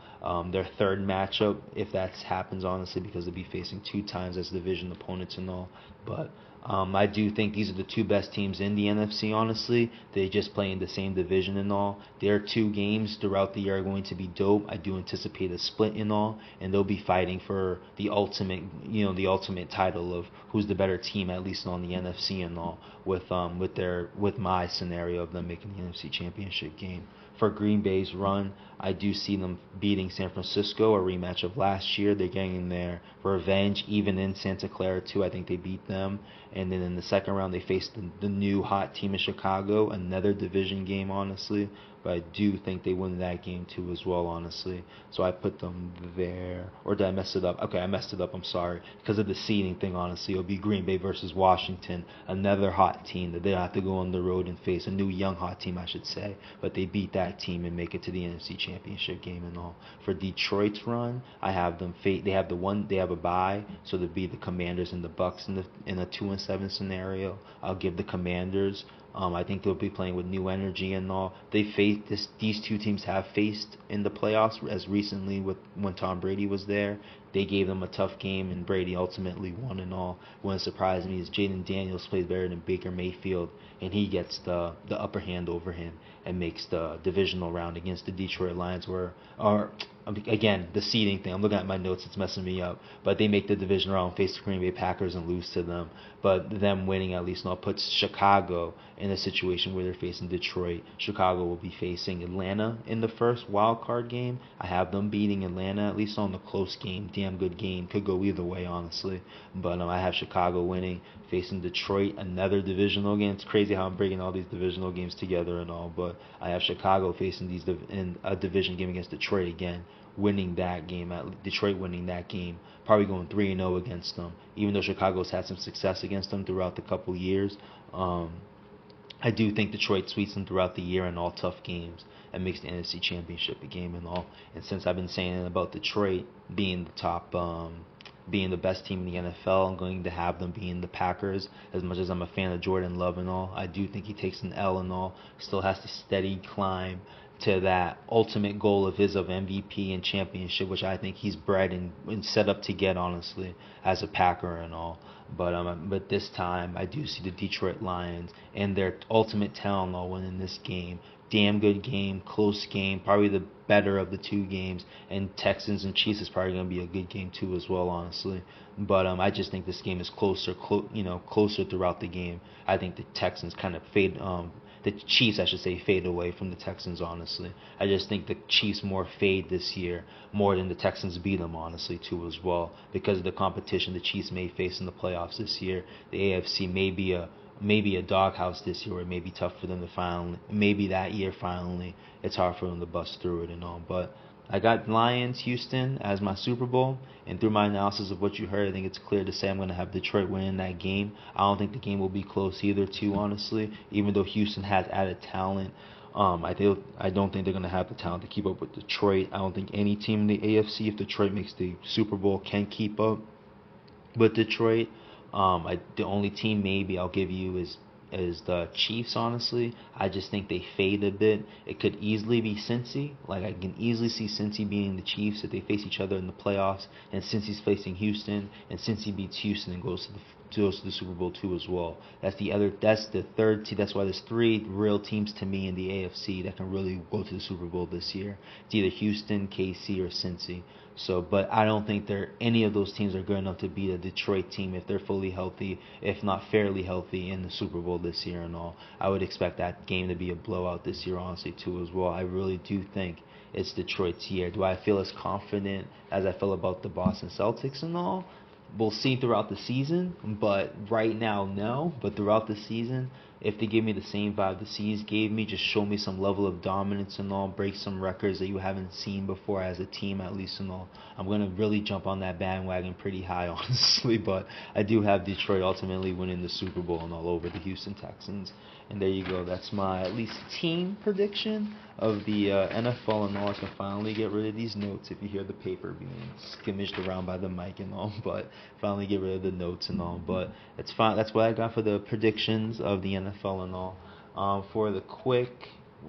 Their third matchup, if that happens, honestly, because they'll be facing 2 times as division opponents and all. But I do think these are the 2 best teams in the NFC, honestly. They just play in the same division and all. Their 2 games throughout the year are going to be dope. I do anticipate a split and all, and they'll be fighting for the ultimate title of who's the better team, at least on the NFC and all, with my scenario of them making the NFC Championship game. For Green Bay's run, I do see them beating San Francisco, a rematch of last year. They're getting their revenge, even in Santa Clara too. I think they beat them. And then in the second round, they faced the new hot team in Chicago, another division game, honestly. But I do think they win that game too as well, honestly. So I put them there. Or did I mess it up? Okay, I messed it up. I'm sorry. Because of the seeding thing, honestly. It'll be Green Bay versus Washington, another hot team that they have to go on the road and face. A new young hot team, I should say. But they beat that team and make it to the NFC Championship game and all. For Detroit's run, I have them they have a bye, so they'll be the Commanders and the Bucks in a 2-7 scenario. I'll give the Commanders. I think they'll be playing with new energy and all. These 2 teams have faced in the playoffs as recently when Tom Brady was there. They gave them a tough game, and Brady ultimately won and all. What surprised me is Jaden Daniels plays better than Baker Mayfield, and he gets the upper hand over him and makes the divisional round against the Detroit Lions, again, the seeding thing. I'm looking at my notes, it's messing me up. But they make the division round, face the Green Bay Packers, and lose to them. But them winning at least now puts Chicago in a situation where they're facing Detroit. Chicago will be facing Atlanta in the first wild card game. I have them beating Atlanta, at least on the close game. Damn good game. Could go either way, honestly. But I have Chicago winning, facing Detroit, another divisional game. It's crazy how I'm breaking all these divisional games together and all. But I have Chicago facing in a division game against Detroit again, winning that game, Detroit winning that game, probably going 3-0 against them. Even though Chicago's had some success against them throughout the couple years, I do think Detroit sweeps them throughout the year in all tough games and makes the NFC Championship a game and all. And since I've been saying about Detroit being the top, being the best team in the NFL, I'm going to have them being the Packers. As much as I'm a fan of Jordan Love and all, I do think he takes an L and all. Still has to steady climb to that ultimate goal of his of MVP and championship, which I think he's bred and set up to get, honestly, as a Packer and all. But this time, I do see the Detroit Lions and their ultimate talent all winning this game. Damn good game, close game, probably the better of the 2 games. And Texans and Chiefs is probably going to be a good game too as well, honestly. But I just think this game is closer throughout the game. I think the Texans kind of the Chiefs, I should say, fade away from the Texans, honestly. I just think the Chiefs more fade this year, more than the Texans beat them, honestly, too, as well. Because of the competition the Chiefs may face in the playoffs this year, the AFC may be a doghouse this year, where it may be tough for them to maybe that year finally, it's hard for them to bust through it and all. But I got Lions, Houston as my Super Bowl, and through my analysis of what you heard, I think it's clear to say I'm going to have Detroit winning that game. I don't think the game will be close either, too, honestly, even though Houston has added talent. I don't think they're going to have the talent to keep up with Detroit. I don't think any team in the AFC, if Detroit makes the Super Bowl, can keep up with Detroit. The only team maybe I'll give you is is the Chiefs. Honestly, I just think they fade a bit. It could easily be Cincy. Like I can easily see Cincy beating the Chiefs if they face each other in the playoffs, and Cincy's facing Houston, and Cincy beats Houston and goes to the Super Bowl too as well. That's the third team. That's why there's three real teams to me in the AFC that can really go to the Super Bowl this year. It's either Houston, KC, or Cincy. So, but I don't think any of those teams are good enough to beat a Detroit team if they're fully healthy, if not fairly healthy, in the Super Bowl this year and all. I would expect that game to be a blowout this year, honestly, too, as well. I really do think it's Detroit's year. Do I feel as confident as I feel about the Boston Celtics and all? We'll see throughout the season, but right now, no. But throughout the season, if they give me the same vibe the C's gave me, just show me some level of dominance and all, break some records that you haven't seen before as a team at least and all, I'm going to really jump on that bandwagon pretty high, honestly. But I do have Detroit ultimately winning the Super Bowl and all over the Houston Texans. And there you go. That's my at least team prediction of the NFL and all. I can finally get rid of these notes if you hear the paper being skimmaged around by the mic and all. But finally get rid of the notes and all. But it's fine. That's what I got for the predictions of the NFL and all. For the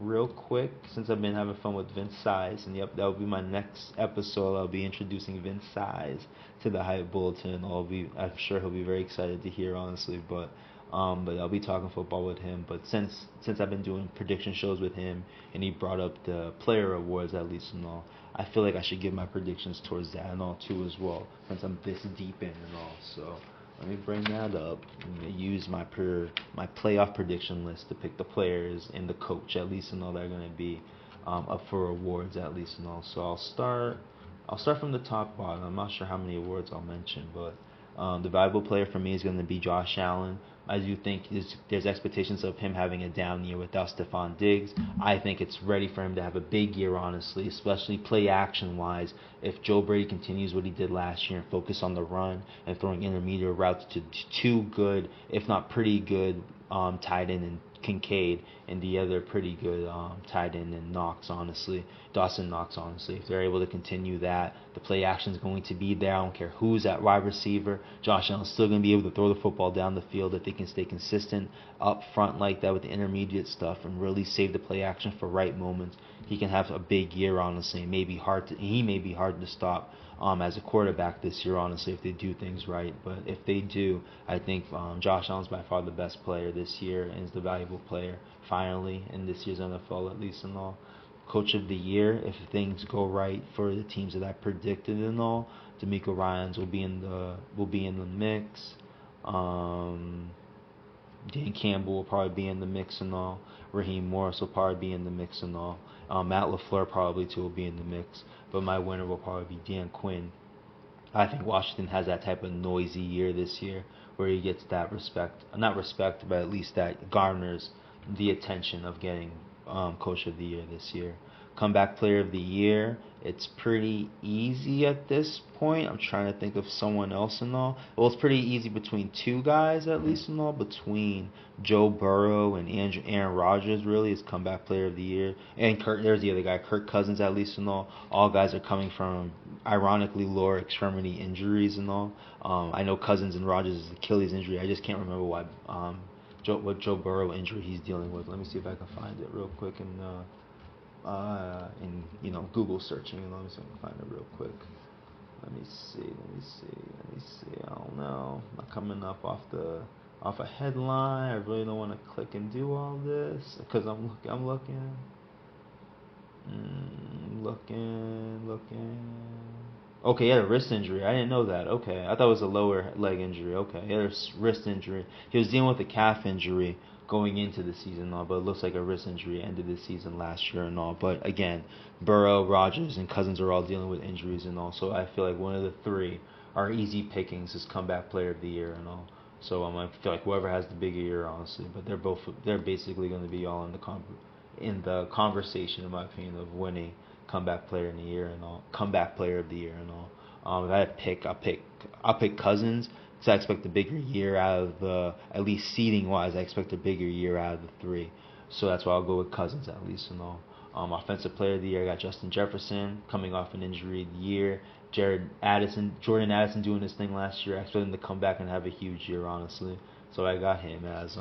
real quick, since I've been having fun with Vince Size, and yep, that will be my next episode. I'll be introducing Vince Size to the Hype Bulletin. I'm sure he'll be very excited to hear, honestly. But I'll be talking football with him. But since I've been doing prediction shows with him, and he brought up the player awards at least and all, I feel like I should give my predictions towards that and all too as well, since I'm this deep in and all. So let me bring that up. I'm gonna use my playoff prediction list to pick the players and the coach at least and all that are gonna be up for awards at least and all. So I'll start from the top bottom. I'm not sure how many awards I'll mention, but the valuable player for me is going to be Josh Allen. I do think there's expectations of him having a down year without Stephon Diggs. I think it's ready for him to have a big year, honestly, especially play action wise. If Joe Brady continues what he did last year and focus on the run and throwing intermediate routes to two good, if not pretty good, tight end and Kincaid, and the other pretty good tight end in Dawson Knox, honestly. If they're able to continue that, the play action is going to be there. I don't care who's at wide receiver. Josh Allen's still going to be able to throw the football down the field if they can stay consistent up front like that with the intermediate stuff and really save the play action for right moments. He can have a big year, honestly. He may be hard to stop as a quarterback this year, honestly, if they do things right. But if they do, I think Josh Allen's by far the best player this year and is the valuable player finally in this year's NFL, at least and all. Coach of the year, if things go right for the teams that I predicted and all, DeMeco Ryans will be in the mix. Dan Campbell will probably be in the mix and all. Raheem Morris will probably be in the mix and all. Matt LaFleur probably too will be in the mix. But my winner will probably be Dan Quinn. I think Washington has that type of noisy year this year where he gets that not respect, but at least that garners the attention of getting Coach of the Year this year. Comeback Player of the Year, it's pretty easy at this point. I'm trying to think of someone else and all. Well, it's pretty easy between two guys at least and all, between Joe Burrow and Aaron Rodgers really is Comeback Player of the Year. And there's the other guy, Kirk Cousins at least and all. All guys are coming from, ironically, lower extremity injuries and all. I know Cousins and Rodgers' Achilles injury. I just can't remember what Joe Burrow injury he's dealing with. Let me see if I can find it real quick in Google searching. Let me see if I can find it real quick. Let me see. I don't know. I'm not coming up off a headline. I really don't want to click and do all this because I'm looking. Okay, he had a wrist injury. I didn't know that. Okay, I thought it was a lower leg injury. Okay, he had a wrist injury. He was dealing with a calf injury going into the season and all, but it looks like a wrist injury ended the season last year and all. But again, Burrow, Rodgers, and Cousins are all dealing with injuries and all, so I feel like one of the three are easy pickings as Comeback Player of the Year and all. So I feel like whoever has the bigger year, honestly, but they're basically going to be all in the conversation, in my opinion, of winning Comeback Player of the Year and all. If I had to pick, I'll pick Cousins. So I expect a bigger year out of at least seeding wise, I expect a bigger year out of the three. So that's why I'll go with Cousins at least and all. Offensive Player of the Year, I got Justin Jefferson coming off an injury year. Jordan Addison doing his thing last year. I expect him to come back and have a huge year, honestly. So I got him as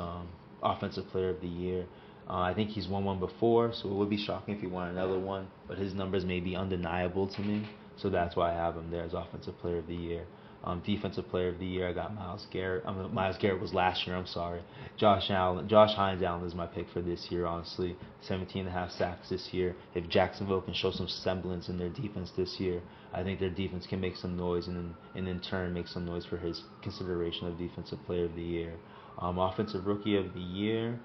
Offensive Player of the Year. I think he's won one before, so it would be shocking if he won another one. But his numbers may be undeniable to me, so that's why I have him there as Offensive Player of the Year. Defensive Player of the Year, I got Myles Garrett. Myles Garrett was last year. I'm sorry. Josh Hines Allen is my pick for this year. Honestly, 17.5 sacks this year. If Jacksonville can show some semblance in their defense this year, I think their defense can make some noise, and in turn make some noise for his consideration of Defensive Player of the Year. Offensive Rookie of the Year.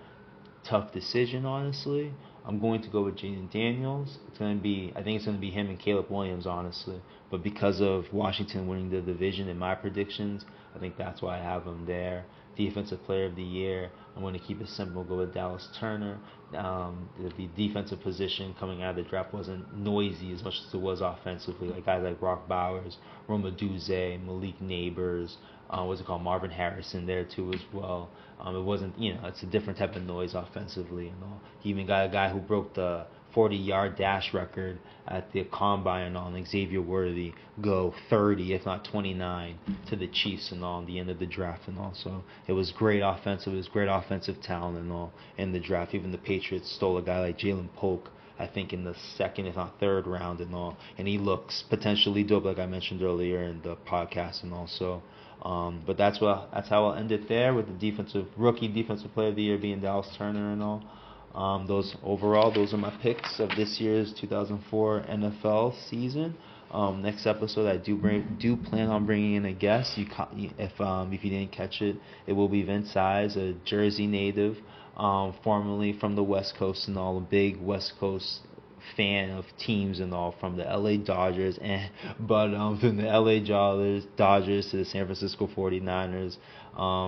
Tough decision, honestly. I'm going to go with Jaden Daniels. I think it's going to be him and Caleb Williams, honestly. But because of Washington winning the division in my predictions, I think that's why I have him there. Defensive Player of the Year, I'm going to keep it simple, go with Dallas Turner. The defensive position coming out of the draft wasn't noisy as much as it was offensively. Like guys like Brock Bowers, Roma Duze, Malik Neighbors, Marvin Harrison there too as well. It wasn't, it's a different type of noise offensively and all. He even got a guy who broke the 40-yard dash record at the combine and all, and Xavier Worthy go 30, if not 29, to the Chiefs and all, at the end of the draft and all. So it was great offensive. It was great offensive talent and all in the draft. Even the Patriots stole a guy like Jalen Polk, I think, in the second, if not third round and all. And he looks potentially dope, like I mentioned earlier in the podcast and all. So, but that's how I'll end it there, with the rookie defensive player of the year being Dallas Turner and all. Those are my picks of this year's 2004 NFL season. Next episode, I do plan on bringing in a guest. If you didn't catch it, it will be Vince Size, a Jersey native, formerly from the West Coast and all, a big West Coast fan of teams and all, from the LA Dodgers from the LA Dodgers to the San Francisco 49ers,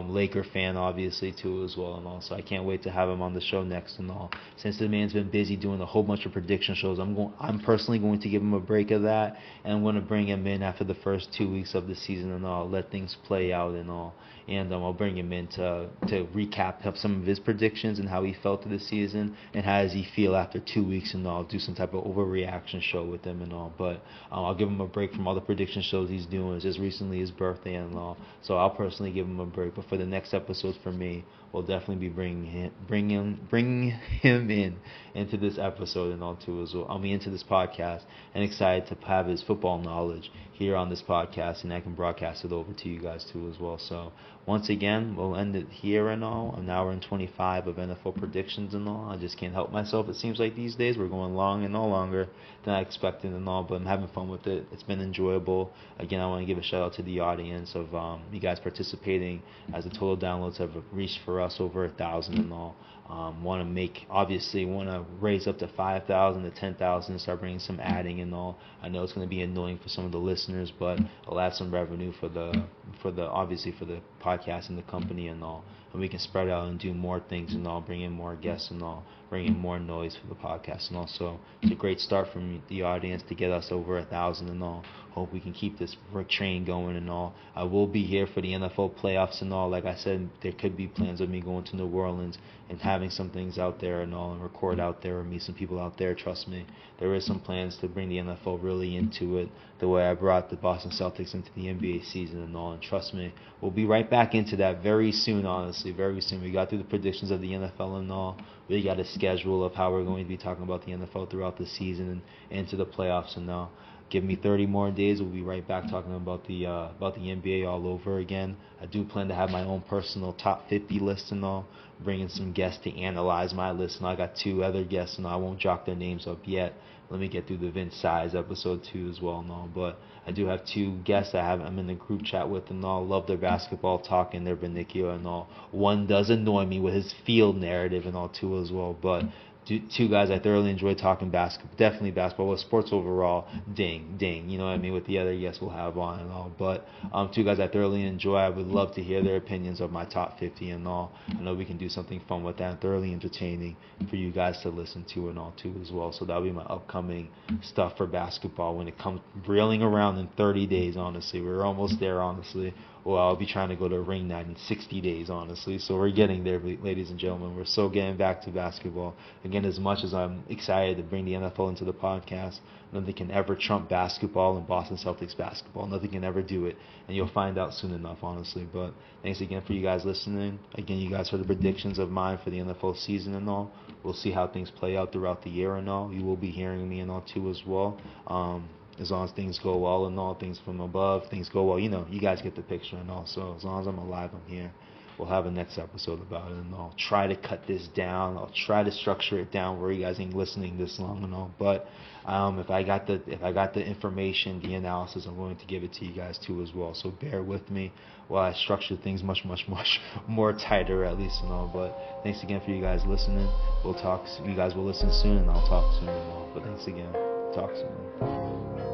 Laker fan obviously too as well and all. So I can't wait to have him on the show next and all. Since the man's been busy doing a whole bunch of prediction shows, I'm personally going to give him a break of that, and I'm going to bring him in after the first 2 weeks of the season and all, let things play out and all. And I'll bring him in to recap some of his predictions and how he felt through the season, and how does he feel after 2 weeks, and I'll do some type of overreaction show with him and all. But I'll give him a break from all the prediction shows he's doing. It's just recently his birthday and all, so I'll personally give him a break. But for the next episodes for me, we'll definitely be bringing him into this episode and all too as well. Into this podcast, and excited to have his football knowledge here on this podcast, and I can broadcast it over to you guys too as well. So once again, we'll end it here and all. An hour and 25 of NFL predictions and all. I just can't help myself. It seems like these days we're going long and no longer than I expected and all, but I'm having fun with it. It's been enjoyable. Again, I want to give a shout out to the audience of you guys participating, as the total downloads have reached for us over 1,000 and all. Want to raise up to 5,000 to 10,000 and start bringing some adding and all. I know it's going to be annoying for some of the listeners, but it'll add some revenue for the podcast and the company and all, and we can spread out and do more things and all, bring in more guests and all, bring in more noise for the podcast and all. So it's a great start from the audience to get us over 1,000 and all. Hope we can keep this train going and all. I will be here for the NFL playoffs and all. Like I said, there could be plans of me going to New Orleans and having some things out there and all, and record out there, or meet some people out there. Trust me, there is some plans to bring the NFL really into it, the way I brought the Boston Celtics into the NBA season and all. And trust me, we'll be right back into that very soon, honestly, very soon. We got through the predictions of the NFL and all. We got a schedule of how we're going to be talking about the NFL throughout the season and into the playoffs and all. Give me 30 more days. We'll be right back talking about the NBA all over again. I do plan to have my own personal top 50 list and all, bringing some guests to analyze my list. And I got 2 other guests, and I won't jock their names up yet. Let me get through the Vince Size episode 2 as well and all. But I do have 2 guests I'm in the group chat with and all. Love their basketball talk and their vernacular and all. One does annoy me with his field narrative and all too as well, but 2 guys I thoroughly enjoy talking basketball, definitely basketball, with sports overall, ding, you know what I mean, with the other guests we'll have on and all. But 2 guys I thoroughly enjoy. I would love to hear their opinions of my top 50 and all. I know we can do something fun with that, and thoroughly entertaining for you guys to listen to and all too as well. So that'll be my upcoming stuff for basketball when it comes reeling around in 30 days, honestly. We're almost there, honestly. well, I'll be trying to go to ring night in 60 days, honestly. So we're getting there, ladies and gentlemen. We're so getting back to basketball. Again, as much as I'm excited to bring the NFL into the podcast, nothing can ever trump basketball and Boston Celtics basketball. Nothing can ever do it. And you'll find out soon enough, honestly. But thanks again for you guys listening. Again, you guys heard the predictions of mine for the NFL season and all. We'll see how things play out throughout the year and all. You will be hearing me and all too as well. As long as things go well and all, things from above, things go well, you guys get the picture and all. So as long as I'm alive, I'm here. We'll have a next episode about it and I'll try to cut this down. I'll try to structure it down where you guys ain't listening this long and all. But if I got the information, the analysis, I'm going to give it to you guys too as well. So bear with me while I structure things much more tighter at least and all. But thanks again for you guys listening. You guys will listen soon and I'll talk soon and all. But thanks again. Talk soon.